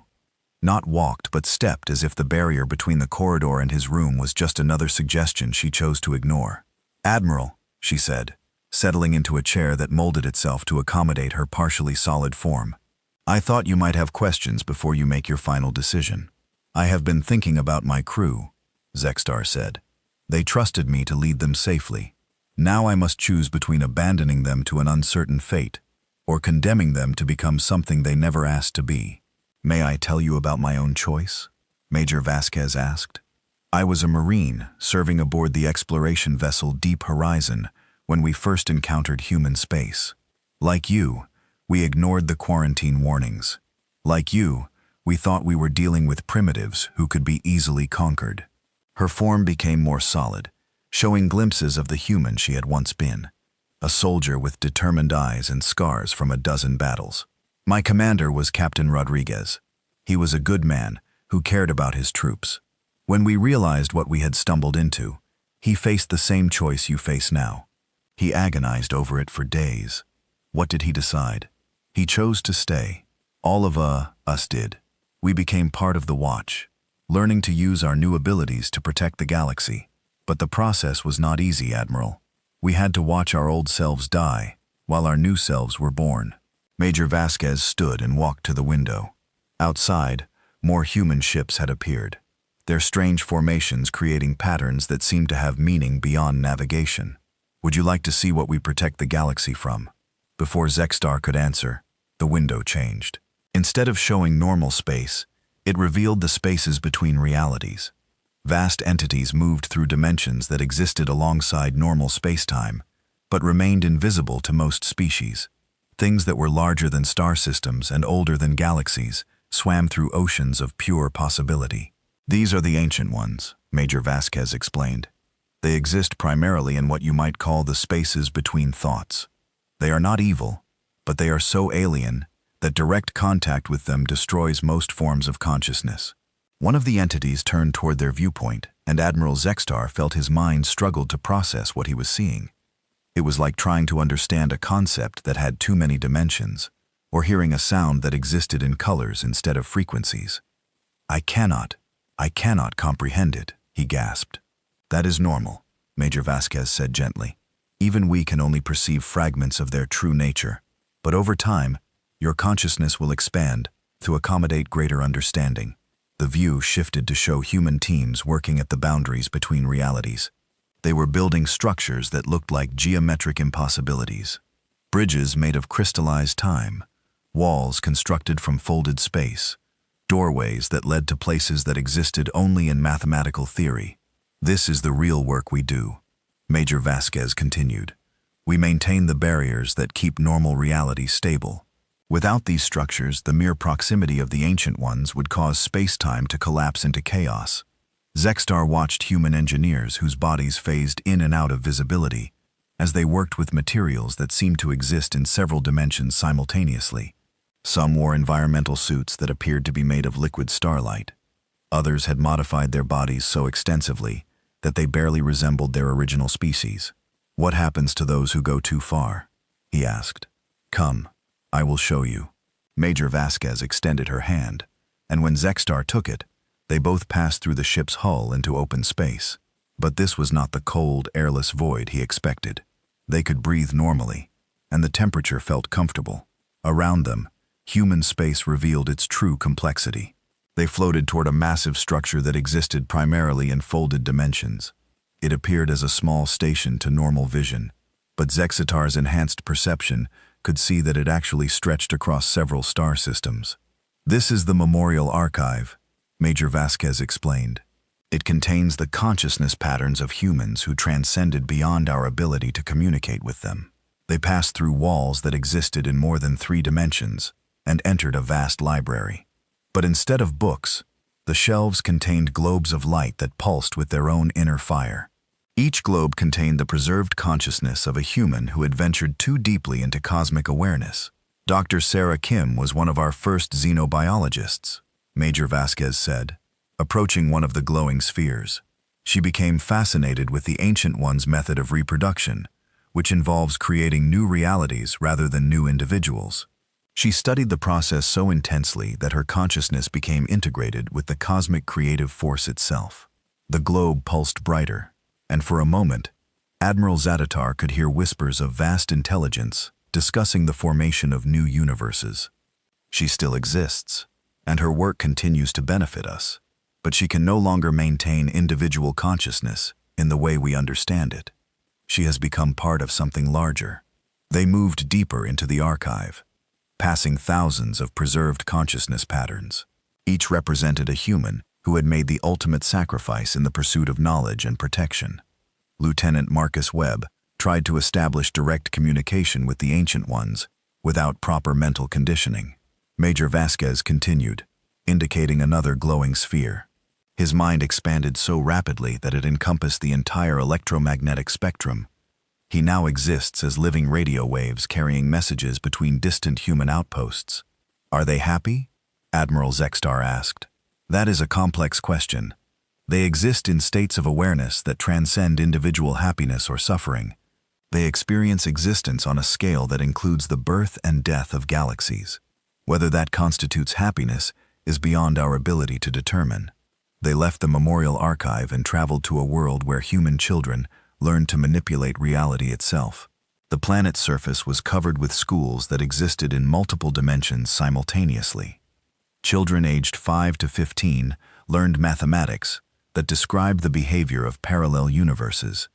S1: Not walked, but stepped as if the barrier between the corridor and his room was just another suggestion she chose to ignore. "Admiral," she said, settling into a chair that molded itself to accommodate her partially solid form. "I thought you might have questions before you make your final decision." "I have been thinking about my crew," Zextar said. "They trusted me to lead them safely. Now I must choose between abandoning them to an uncertain fate or condemning them to become something they never asked to be. May I tell you about my own choice? Major Vasquez asked. I was a Marine serving aboard the exploration vessel Deep Horizon when we first encountered human space. Like you, we ignored the quarantine warnings. Like you, we thought we were dealing with primitives who could be easily conquered. Her form became more solid, showing glimpses of the human she had once been, a soldier with determined eyes and scars from a dozen battles. My commander was Captain Rodriguez. He was a good man who cared about his troops. When we realized what we had stumbled into, he faced the same choice you face now. He agonized over it for days. What did he decide? He chose to stay. All of us did. We became part of the Watch, learning to use our new abilities to protect the galaxy. But the process was not easy, Admiral. We had to watch our old selves die, while our new selves were born. Major Vasquez stood and walked to the window. Outside, more human ships had appeared, their strange formations creating patterns that seemed to have meaning beyond navigation. Would you like to see what we protect the galaxy from? Before Zexstar could answer, the window changed. Instead of showing normal space, it revealed the spaces between realities. Vast entities moved through dimensions that existed alongside normal space-time, but remained invisible to most species. Things that were larger than star systems and older than galaxies swam through oceans of pure possibility. These are the ancient ones, Major Vasquez explained. They exist primarily in what you might call the spaces between thoughts. They are not evil, but they are so alien that direct contact with them destroys most forms of consciousness. One of the entities turned toward their viewpoint, and Admiral Zexstar felt his mind struggled to process what he was seeing. It was like trying to understand a concept that had too many dimensions, or hearing a sound that existed in colors instead of frequencies. I cannot comprehend it, he gasped. That is normal, Major Vasquez said gently. Even we can only perceive fragments of their true nature. But over time, your consciousness will expand to accommodate greater understanding. The view shifted to show human teams working at the boundaries between realities. They were building structures that looked like geometric impossibilities. Bridges made of crystallized time, walls constructed from folded space, doorways that led to places that existed only in mathematical theory. This is the real work we do, Major Vasquez continued. We maintain the barriers that keep normal reality stable. Without these structures, the mere proximity of the ancient ones would cause space-time to collapse into chaos. Zexstar watched human engineers whose bodies phased in and out of visibility as they worked with materials that seemed to exist in several dimensions simultaneously. Some wore environmental suits that appeared to be made of liquid starlight. Others had modified their bodies so extensively that they barely resembled their original species. What happens to those who go too far? He asked. Come, I will show you. Major Vasquez extended her hand, and when Zexstar took it, they both passed through the ship's hull into open space. But this was not the cold, airless void he expected. They could breathe normally, and the temperature felt comfortable. Around them, human space revealed its true complexity. They floated toward a massive structure that existed primarily in folded dimensions. It appeared as a small station to normal vision, but Zexstar's enhanced perception could see that it actually stretched across several star systems. This is the Memorial Archive, Major Vasquez explained. It contains the consciousness patterns of humans who transcended beyond our ability to communicate with them. They passed through walls that existed in more than 3 dimensions and entered a vast library. But instead of books, the shelves contained globes of light that pulsed with their own inner fire. Each globe contained the preserved consciousness of a human who had ventured too deeply into cosmic awareness. Dr. Sarah Kim was one of our first xenobiologists, Major Vasquez said, approaching one of the glowing spheres. She became fascinated with the Ancient One's method of reproduction, which involves creating new realities rather than new individuals. She studied the process so intensely that her consciousness became integrated with the cosmic creative force itself. The globe pulsed brighter, and for a moment, Admiral Zadatar could hear whispers of vast intelligence discussing the formation of new universes. She still exists, and her work continues to benefit us, but she can no longer maintain individual consciousness in the way we understand it. She has become part of something larger. They moved deeper into the archive, passing thousands of preserved consciousness patterns. Each represented a human who had made the ultimate sacrifice in the pursuit of knowledge and protection. Lieutenant Marcus Webb tried to establish direct communication with the Ancient Ones without proper mental conditioning. Major Vasquez continued, indicating another glowing sphere. His mind expanded so rapidly that it encompassed the entire electromagnetic spectrum. He now exists as living radio waves carrying messages between distant human outposts. Are they happy? Admiral Zexstar asked. That is a complex question. They exist in states of awareness that transcend individual happiness or suffering. They experience existence on a scale that includes the birth and death of galaxies. Whether that constitutes happiness is beyond our ability to determine. They left the memorial archive and traveled to a world where human children learned to manipulate reality itself. The planet's surface was covered with schools that existed in multiple dimensions simultaneously. Children aged 5 to 15 learned mathematics that described the behavior of parallel universes,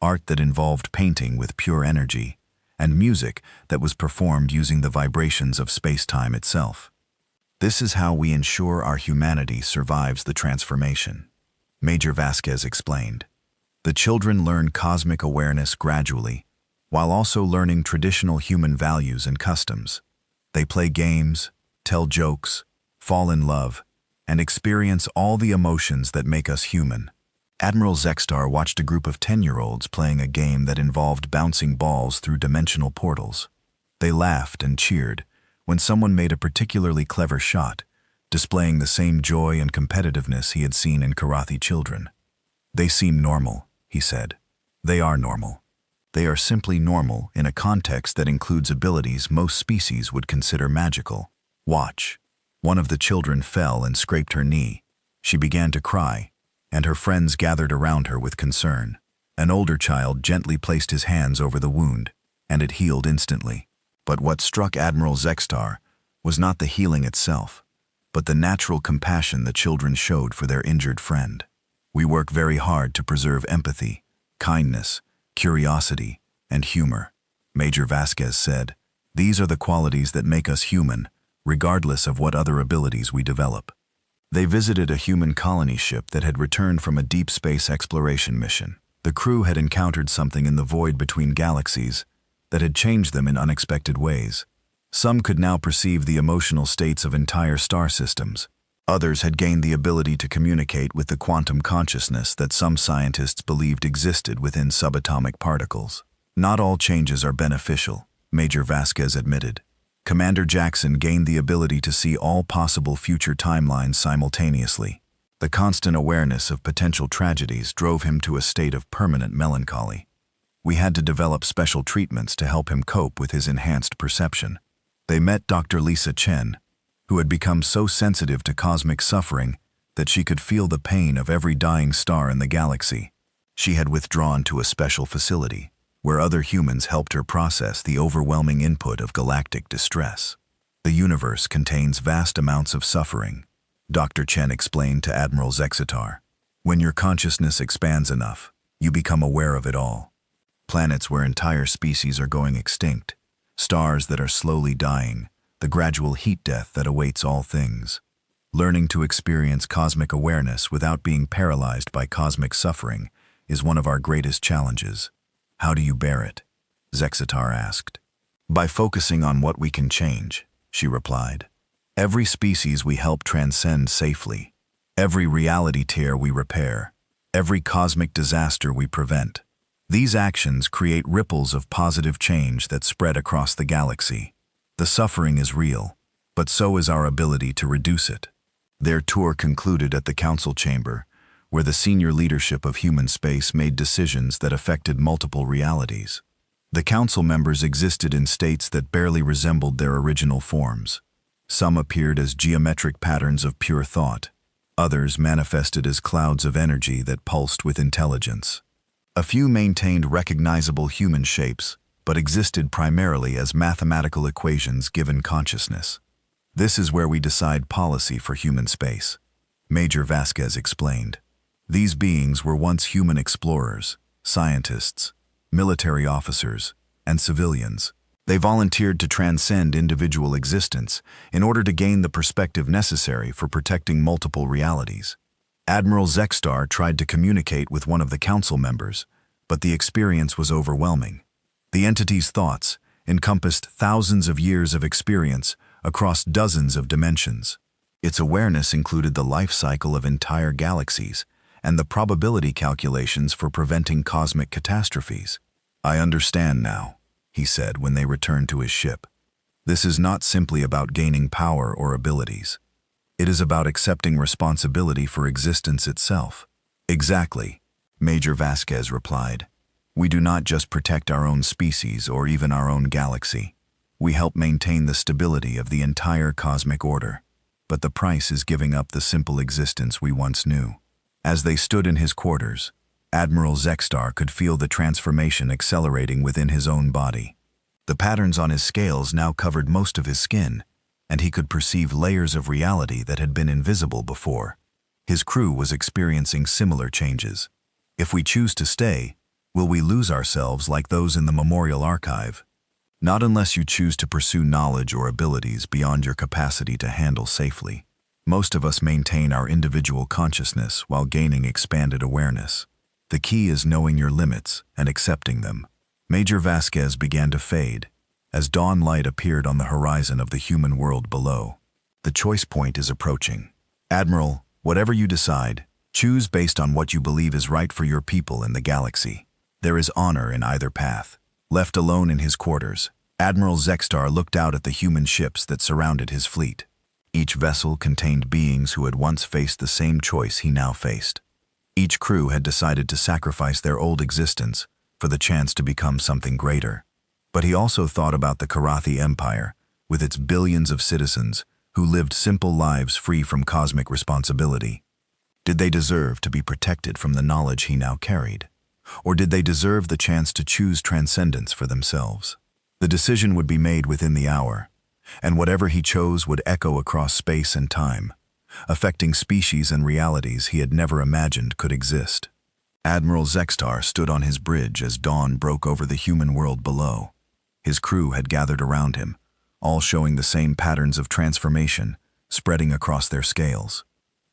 S1: art that involved painting with pure energy, and music that was performed using the vibrations of space-time itself. This is how we ensure our humanity survives the transformation, Major Vasquez explained. The children learn cosmic awareness gradually, while also learning traditional human values and customs. They play games, tell jokes, fall in love, and experience all the emotions that make us human. Admiral Zexstar watched a group of 10-year-olds playing a game that involved bouncing balls through dimensional portals. They laughed and cheered when someone made a particularly clever shot, displaying the same joy and competitiveness he had seen in Karathi children. They seem normal, he said. They are normal. They are simply normal in a context that includes abilities most species would consider magical. Watch. One of the children fell and scraped her knee. She began to cry, and her friends gathered around her with concern. An older child gently placed his hands over the wound, and it healed instantly. But what struck Admiral Zexstar was not the healing itself, but the natural compassion the children showed for their injured friend. We work very hard to preserve empathy, kindness, curiosity, and humor, Major Vasquez said. These are the qualities that make us human, regardless of what other abilities we develop. They visited a human colony ship that had returned from a deep space exploration mission. The crew had encountered something in the void between galaxies that had changed them in unexpected ways. Some could now perceive the emotional states of entire star systems. Others had gained the ability to communicate with the quantum consciousness that some scientists believed existed within subatomic particles. Not all changes are beneficial, Major Vasquez admitted. Commander Jackson gained the ability to see all possible future timelines simultaneously. The constant awareness of potential tragedies drove him to a state of permanent melancholy. We had to develop special treatments to help him cope with his enhanced perception. They met Dr. Lisa Chen, who had become so sensitive to cosmic suffering that she could feel the pain of every dying star in the galaxy. She had withdrawn to a special facility, where other humans helped her process the overwhelming input of galactic distress. The universe contains vast amounts of suffering, Dr. Chen explained to Admiral Zexstar. When your consciousness expands enough, you become aware of it all. Planets where entire species are going extinct, stars that are slowly dying, the gradual heat death that awaits all things. Learning to experience cosmic awareness without being paralyzed by cosmic suffering is one of our greatest challenges. How do you bear it? Zexstar asked. By focusing on what we can change, she replied. Every species we help transcend safely. Every reality tear we repair. Every cosmic disaster we prevent. These actions create ripples of positive change that spread across the galaxy. The suffering is real, but so is our ability to reduce it. Their tour concluded at the council chamber, where the senior leadership of human space made decisions that affected multiple realities. The council members existed in states that barely resembled their original forms. Some appeared as geometric patterns of pure thought. Others manifested as clouds of energy that pulsed with intelligence. A few maintained recognizable human shapes, but existed primarily as mathematical equations given consciousness. This is where we decide policy for human space, Major Vasquez explained. These beings were once human explorers, scientists, military officers, and civilians. They volunteered to transcend individual existence in order to gain the perspective necessary for protecting multiple realities. Admiral Zexstar tried to communicate with one of the council members, but the experience was overwhelming. The entity's thoughts encompassed thousands of years of experience across dozens of dimensions. Its awareness included the life cycle of entire galaxies and the probability calculations for preventing cosmic catastrophes. "I understand now," he said when they returned to his ship. "This is not simply about gaining power or abilities. It is about accepting responsibility for existence itself." "Exactly," Major Vasquez replied. "We do not just protect our own species or even our own galaxy. We help maintain the stability of the entire cosmic order. But the price is giving up the simple existence we once knew." As they stood in his quarters, Admiral Zexstar could feel the transformation accelerating within his own body. The patterns on his scales now covered most of his skin, and he could perceive layers of reality that had been invisible before. His crew was experiencing similar changes. "If we choose to stay, will we lose ourselves like those in the Memorial Archive?" "Not unless you choose to pursue knowledge or abilities beyond your capacity to handle safely. Most of us maintain our individual consciousness while gaining expanded awareness. The key is knowing your limits and accepting them." Major Vasquez began to fade as dawn light appeared on the horizon of the human world below. "The choice point is approaching. Admiral, whatever you decide, choose based on what you believe is right for your people in the galaxy. There is honor in either path." Left alone in his quarters, Admiral Zexstar looked out at the human ships that surrounded his fleet. Each vessel contained beings who had once faced the same choice he now faced. Each crew had decided to sacrifice their old existence for the chance to become something greater. But he also thought about the Karathi Empire, with its billions of citizens who lived simple lives free from cosmic responsibility. Did they deserve to be protected from the knowledge he now carried? Or did they deserve the chance to choose transcendence for themselves? The decision would be made within the hour, and whatever he chose would echo across space and time, affecting species and realities he had never imagined could exist. Admiral Zexstar stood on his bridge as dawn broke over the human world below. His crew had gathered around him, all showing the same patterns of transformation, spreading across their scales.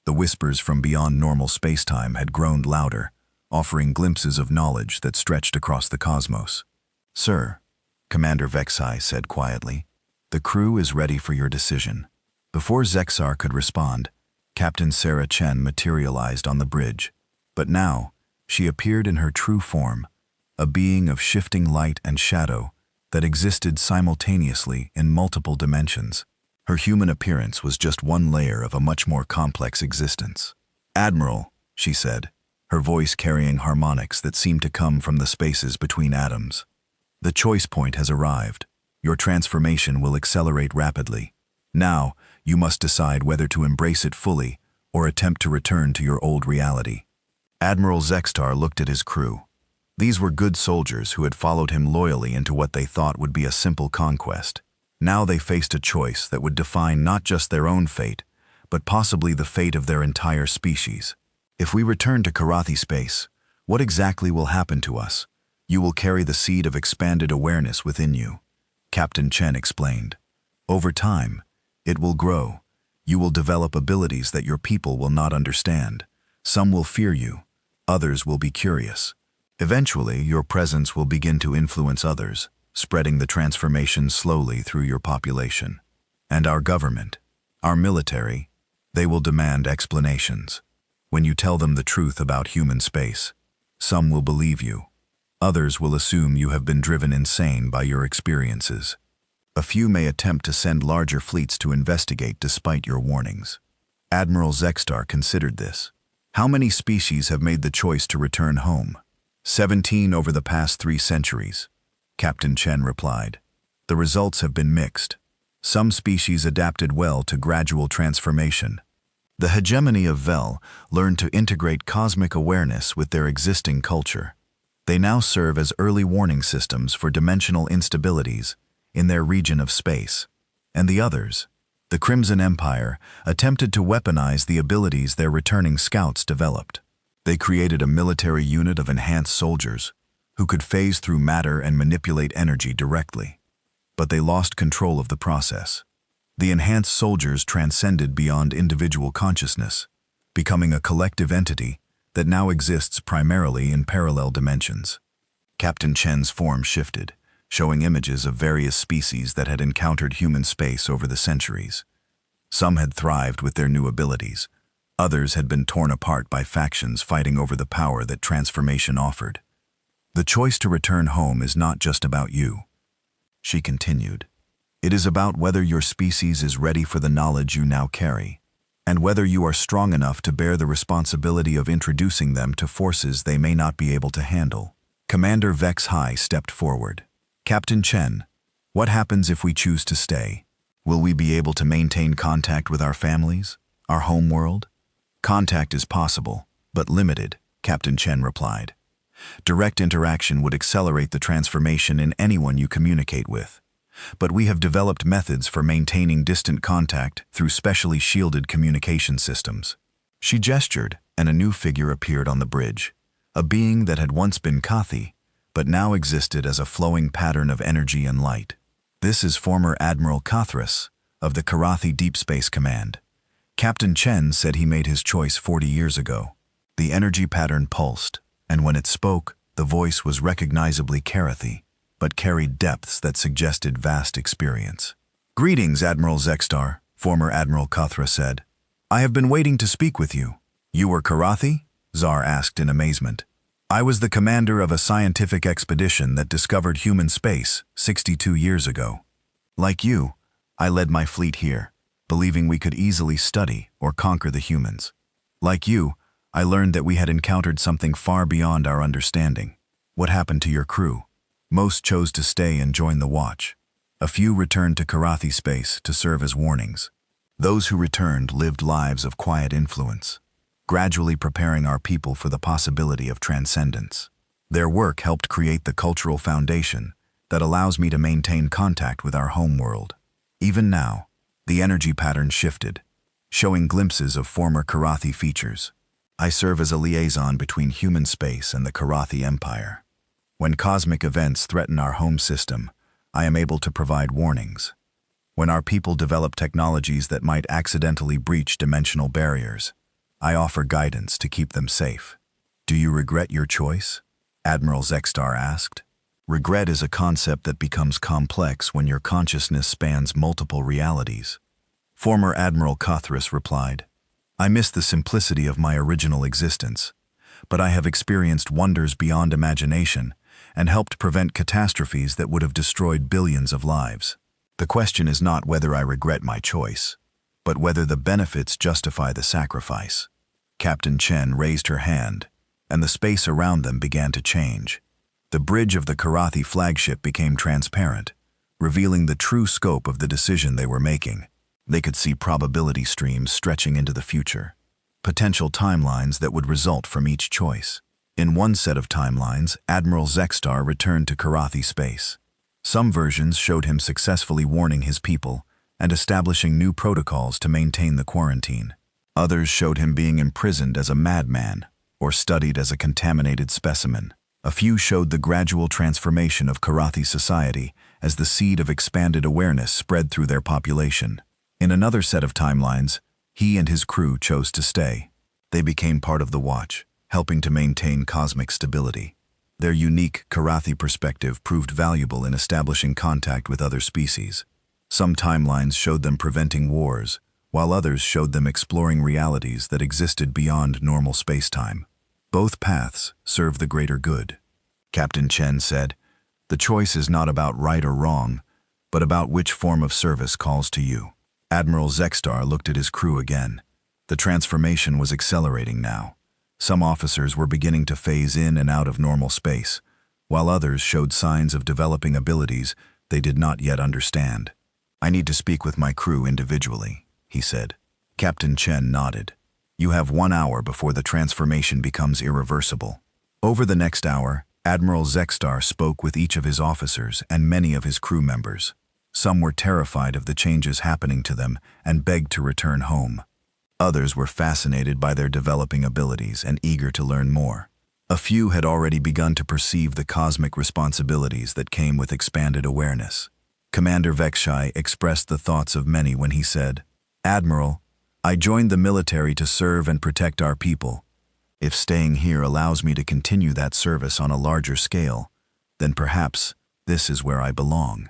S1: The whispers from beyond normal space-time had grown louder, offering glimpses of knowledge that stretched across the cosmos. "Sir," Commander Vexai said quietly, "the crew is ready for your decision." Before Zexar could respond, Captain Sarah Chen materialized on the bridge. But now, she appeared in her true form, a being of shifting light and shadow that existed simultaneously in multiple dimensions. Her human appearance was just one layer of a much more complex existence. "Admiral," she said, her voice carrying harmonics that seemed to come from the spaces between atoms. "The choice point has arrived. Your transformation will accelerate rapidly. Now, you must decide whether to embrace it fully or attempt to return to your old reality." Admiral Zexstar looked at his crew. These were good soldiers who had followed him loyally into what they thought would be a simple conquest. Now they faced a choice that would define not just their own fate, but possibly the fate of their entire species. "If we return to Karathi space, what exactly will happen to us? You will carry the seed of expanded awareness within you," Captain Chen explained. "Over time, it will grow. You will develop abilities that your people will not understand. Some will fear you, others will be curious. Eventually, your presence will begin to influence others, spreading the transformation slowly through your population. And our government, our military, they will demand explanations. When you tell them the truth about human space, some will believe you. Others will assume you have been driven insane by your experiences. A few may attempt to send larger fleets to investigate despite your warnings." Admiral Zexstar considered this. "How many species have made the choice to return home?" 17 over the past 3 centuries, Captain Chen replied. "The results have been mixed. Some species adapted well to gradual transformation. The hegemony of Vel learned to integrate cosmic awareness with their existing culture. They now serve as early warning systems for dimensional instabilities in their region of space. And the others, the Crimson Empire, attempted to weaponize the abilities their returning scouts developed. They created a military unit of enhanced soldiers who could phase through matter and manipulate energy directly. But they lost control of the process. The enhanced soldiers transcended beyond individual consciousness, becoming a collective entity that now exists primarily in parallel dimensions. Captain Chen's form shifted, showing images of various species that had encountered human space over the centuries. Some had thrived with their new abilities. Others had been torn apart by factions fighting over the power that transformation offered. The choice to return home is not just about you, she continued. It is about whether your species is ready for the knowledge you now carry, and whether you are strong enough to bear the responsibility of introducing them to forces they may not be able to handle. Commander Vex High stepped forward. Captain Chen, what happens if we choose to stay? Will we be able to maintain contact with our families, our home world? Contact is possible, but limited, Captain Chen replied. Direct interaction would accelerate the transformation in anyone you communicate with. But we have developed methods for maintaining distant contact through specially shielded communication systems. She gestured, and a new figure appeared on the bridge, a being that had once been Kathi, but now existed as a flowing pattern of energy and light. This is former Admiral Kathras of the Karathi Deep Space Command. Captain Chen said he made his choice 40 years ago. The energy pattern pulsed, and when it spoke, the voice was recognizably Karathi, but carried depths that suggested vast experience. Greetings, Admiral Zexstar, former Admiral Kathra said. I have been waiting to speak with you. You were Karathi? Zar asked in amazement. I was the commander of a scientific expedition that discovered human space 62 years ago. Like you, I led my fleet here, believing we could easily study or conquer the humans. Like you, I learned that we had encountered something far beyond our understanding. What happened to your crew? Most chose to stay and join the watch. A few returned to Karathi space to serve as warnings. Those who returned lived lives of quiet influence, gradually preparing our people for the possibility of transcendence. Their work helped create the cultural foundation that allows me to maintain contact with our home world. Even now, the energy pattern shifted, showing glimpses of former Karathi features. I serve as a liaison between human space and the Karathi Empire. When cosmic events threaten our home system, I am able to provide warnings. When our people develop technologies that might accidentally breach dimensional barriers, I offer guidance to keep them safe. Do you regret your choice? Admiral Zexstar asked. Regret is a concept that becomes complex when your consciousness spans multiple realities. Former Admiral Kathras replied, I miss the simplicity of my original existence, but I have experienced wonders beyond imagination and helped prevent catastrophes that would have destroyed billions of lives. The question is not whether I regret my choice, but whether the benefits justify the sacrifice. Captain Chen raised her hand, and the space around them began to change. The bridge of the Karathi flagship became transparent, revealing the true scope of the decision they were making. They could see probability streams stretching into the future, potential timelines that would result from each choice. In one set of timelines, Admiral Zexstar returned to Karathi space. Some versions showed him successfully warning his people and establishing new protocols to maintain the quarantine. Others showed him being imprisoned as a madman or studied as a contaminated specimen. A few showed the gradual transformation of Karathi society as the seed of expanded awareness spread through their population. In another set of timelines, he and his crew chose to stay. They became part of the Watch, helping to maintain cosmic stability. Their unique Karathi perspective proved valuable in establishing contact with other species. Some timelines showed them preventing wars, while others showed them exploring realities that existed beyond normal space-time. Both paths serve the greater good. Captain Chen said, The choice is not about right or wrong, but about which form of service calls to you. Admiral Zexstar looked at his crew again. The transformation was accelerating now. Some officers were beginning to phase in and out of normal space, while others showed signs of developing abilities they did not yet understand. I need to speak with my crew individually, he said. Captain Chen nodded. You have 1 hour before the transformation becomes irreversible. Over the next hour, Admiral Zexstar spoke with each of his officers and many of his crew members. Some were terrified of the changes happening to them and begged to return home. Others were fascinated by their developing abilities and eager to learn more. A few had already begun to perceive the cosmic responsibilities that came with expanded awareness. Commander Vexai expressed the thoughts of many when he said, "Admiral, I joined the military to serve and protect our people. If staying here allows me to continue that service on a larger scale, then perhaps this is where I belong."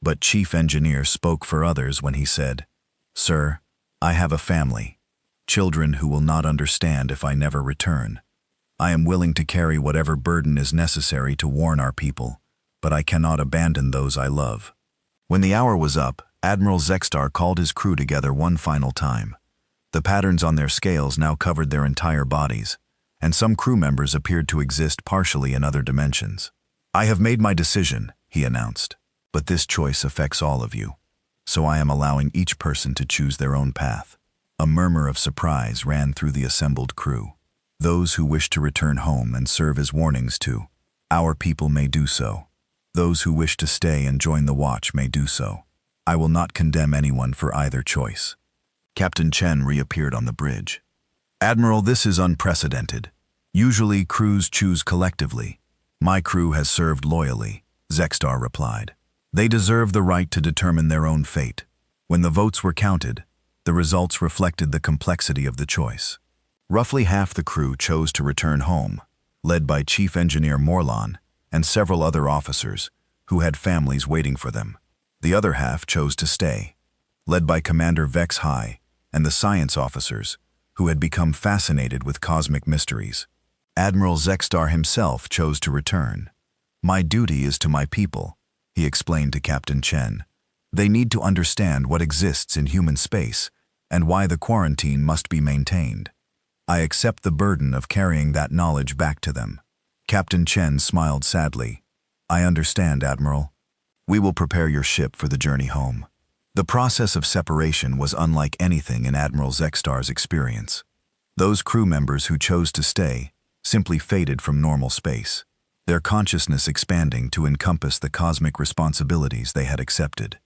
S1: But Chief Engineer spoke for others when he said, "Sir, I have a family, children who will not understand if I never return. I am willing to carry whatever burden is necessary to warn our people, but I cannot abandon those I love." When the hour was up, Admiral Zextar called his crew together one final time. The patterns on their scales now covered their entire bodies, and some crew members appeared to exist partially in other dimensions. "I have made my decision," he announced, "but this choice affects all of you, so I am allowing each person to choose their own path." A murmur of surprise ran through the assembled crew. Those who wish to return home and serve as warnings to our people may do so. Those who wish to stay and join the watch may do so. I will not condemn anyone for either choice. Captain Chen reappeared on the bridge. "Admiral, this is unprecedented. Usually crews choose collectively. My crew has served loyally," Zextar replied. "They deserve the right to determine their own fate." When the votes were counted, the results reflected the complexity of the choice. Roughly half the crew chose to return home, led by Chief Engineer Morlan and several other officers who had families waiting for them. The other half chose to stay, led by Commander Vex High and the science officers who had become fascinated with cosmic mysteries. Admiral Zextar himself chose to return. "My duty is to my people," he explained to Captain Chen. "They need to understand what exists in human space and why the quarantine must be maintained. I accept the burden of carrying that knowledge back to them." Captain Chen smiled sadly. "I understand, Admiral. We will prepare your ship for the journey home." The process of separation was unlike anything in Admiral Zextar's experience. Those crew members who chose to stay simply faded from normal space, their consciousness expanding to encompass the cosmic responsibilities they had accepted.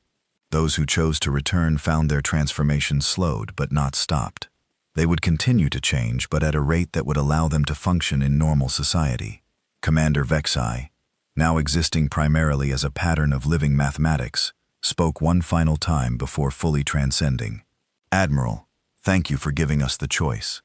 S1: Those who chose to return found their transformation slowed but not stopped. They would continue to change, but at a rate that would allow them to function in normal society. Commander Vexai, now existing primarily as a pattern of living mathematics, spoke one final time before fully transcending. "Admiral, thank you for giving us the choice.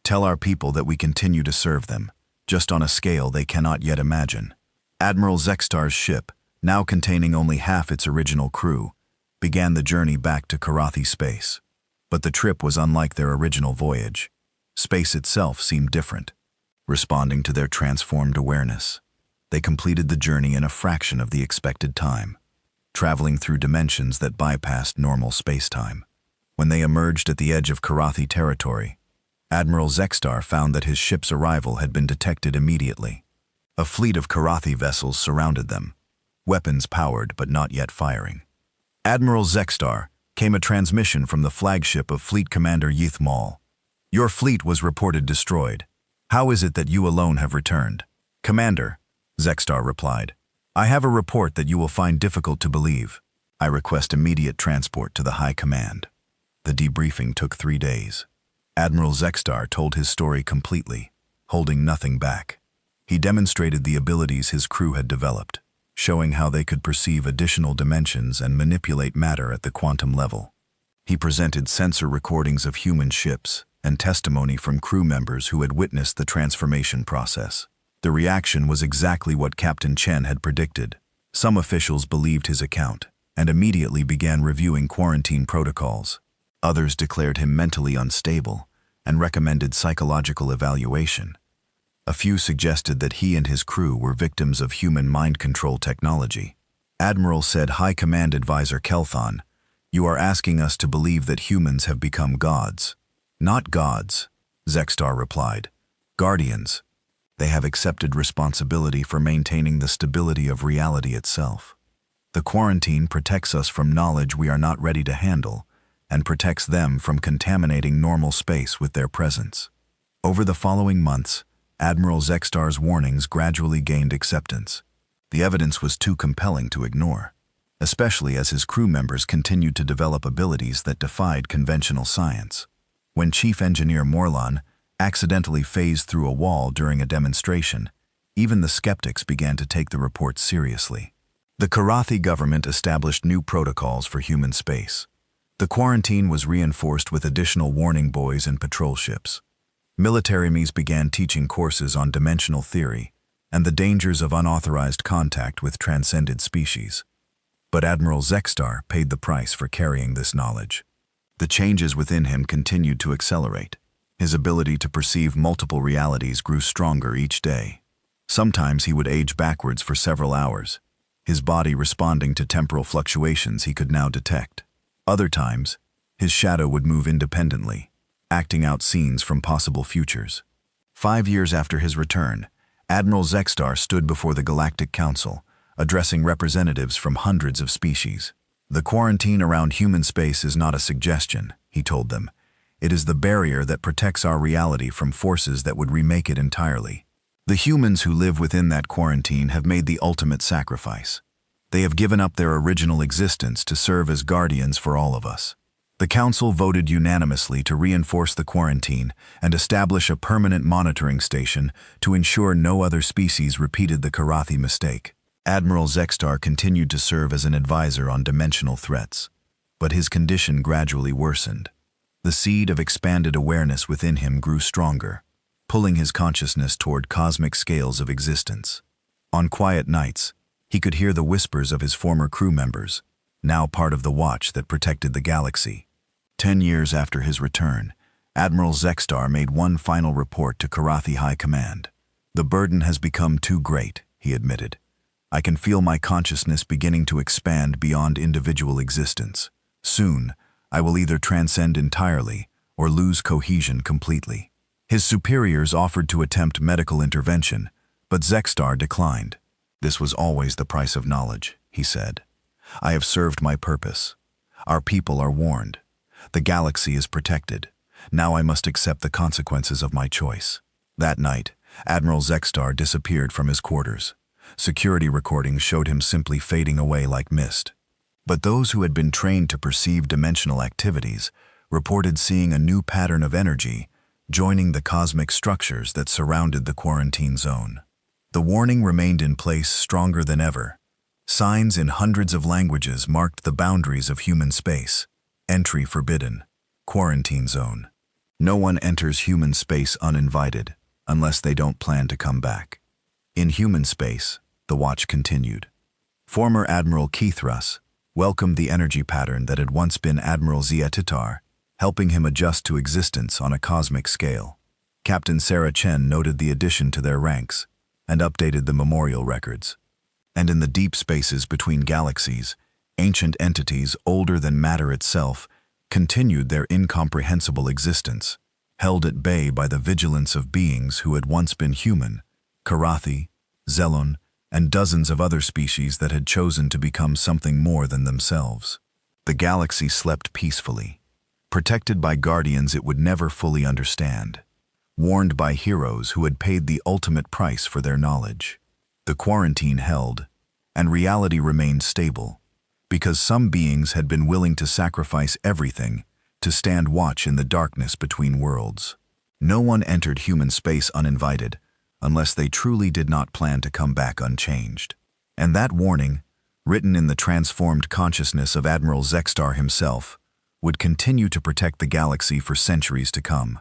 S1: Tell our people that we continue to serve them, just on a scale they cannot yet imagine." Admiral Zextar's ship, now containing only half its original crew, began the journey back to Karathi space. But the trip was unlike their original voyage. Space itself seemed different, responding to their transformed awareness. They completed the journey in a fraction of the expected time, traveling through dimensions that bypassed normal space-time. When they emerged at the edge of Karathi territory, Admiral Zextar found that his ship's arrival had been detected immediately. A fleet of Karathi vessels surrounded them, weapons powered but not yet firing. "Admiral Zextar," came a transmission from the flagship of Fleet Commander Yith Mal. "Your fleet was reported destroyed. How is it that you alone have returned?" "Commander," Zextar replied, "I have a report that you will find difficult to believe. I request immediate transport to the High Command." The debriefing took 3 days. Admiral Zextar told his story completely, holding nothing back. He demonstrated the abilities his crew had developed, showing how they could perceive additional dimensions and manipulate matter at the quantum level. He presented sensor recordings of human ships and testimony from crew members who had witnessed the transformation process. The reaction was exactly what Captain Chen had predicted. Some officials believed his account and immediately began reviewing quarantine protocols. Others declared him mentally unstable and recommended psychological evaluation. A few suggested that he and his crew were victims of human mind control technology. Admiral said, "High Command Advisor Kelthon, you are asking us to believe that humans have become gods." "Not gods," Zextar replied. "Guardians. They have accepted responsibility for maintaining the stability of reality itself. The quarantine protects us from knowledge we are not ready to handle and protects them from contaminating normal space with their presence." Over the following months, Admiral Zextar's warnings gradually gained acceptance. The evidence was too compelling to ignore, especially as his crew members continued to develop abilities that defied conventional science. When Chief Engineer Morlan accidentally phased through a wall during a demonstration, even the skeptics began to take the reports seriously. The Karathi government established new protocols for human space. The quarantine was reinforced with additional warning buoys and patrol ships. Militaries began teaching courses on dimensional theory and the dangers of unauthorized contact with transcended species. But Admiral Zextar paid the price for carrying this knowledge. The changes within him continued to accelerate. His ability to perceive multiple realities grew stronger each day. Sometimes he would age backwards for several hours, his body responding to temporal fluctuations he could now detect. Other times, his shadow would move independently, acting out scenes from possible futures. 5 years after his return, Admiral Zextar stood before the Galactic Council, addressing representatives from hundreds of species. "The quarantine around human space is not a suggestion," he told them. "It is the barrier that protects our reality from forces that would remake it entirely. The humans who live within that quarantine have made the ultimate sacrifice. They have given up their original existence to serve as guardians for all of us." The council voted unanimously to reinforce the quarantine and establish a permanent monitoring station to ensure no other species repeated the Karathi mistake. Admiral Zextar continued to serve as an advisor on dimensional threats, but his condition gradually worsened. The seed of expanded awareness within him grew stronger, pulling his consciousness toward cosmic scales of existence. On quiet nights, he could hear the whispers of his former crew members, now part of the watch that protected the galaxy. 10 years after his return, Admiral Zextar made one final report to Karathi High Command. "The burden has become too great," he admitted. "I can feel my consciousness beginning to expand beyond individual existence. Soon, I will either transcend entirely or lose cohesion completely." His superiors offered to attempt medical intervention, but Zextar declined. "This was always the price of knowledge," he said. "I have served my purpose. Our people are warned. The galaxy is protected. Now I must accept the consequences of my choice." That night, Admiral Zextar disappeared from his quarters. Security recordings showed him simply fading away like mist. But those who had been trained to perceive dimensional activities reported seeing a new pattern of energy joining the cosmic structures that surrounded the quarantine zone. The warning remained in place, stronger than ever. Signs in hundreds of languages marked the boundaries of human space. Entry forbidden. Quarantine zone. No one enters human space uninvited, unless they don't plan to come back. In human space, the watch continued. Former Admiral Keithras welcomed the energy pattern that had once been Admiral Ziatitar, helping him adjust to existence on a cosmic scale. Captain Sarah Chen noted the addition to their ranks and updated the memorial records. And in the deep spaces between galaxies, ancient entities older than matter itself continued their incomprehensible existence, held at bay by the vigilance of beings who had once been human, Karathi, Zelon, and dozens of other species that had chosen to become something more than themselves. The galaxy slept peacefully, protected by guardians it would never fully understand, warned by heroes who had paid the ultimate price for their knowledge. The quarantine held, and reality remained stable, because some beings had been willing to sacrifice everything to stand watch in the darkness between worlds. No one entered human space uninvited, unless they truly did not plan to come back unchanged. And that warning, written in the transformed consciousness of Admiral Zextar himself, would continue to protect the galaxy for centuries to come.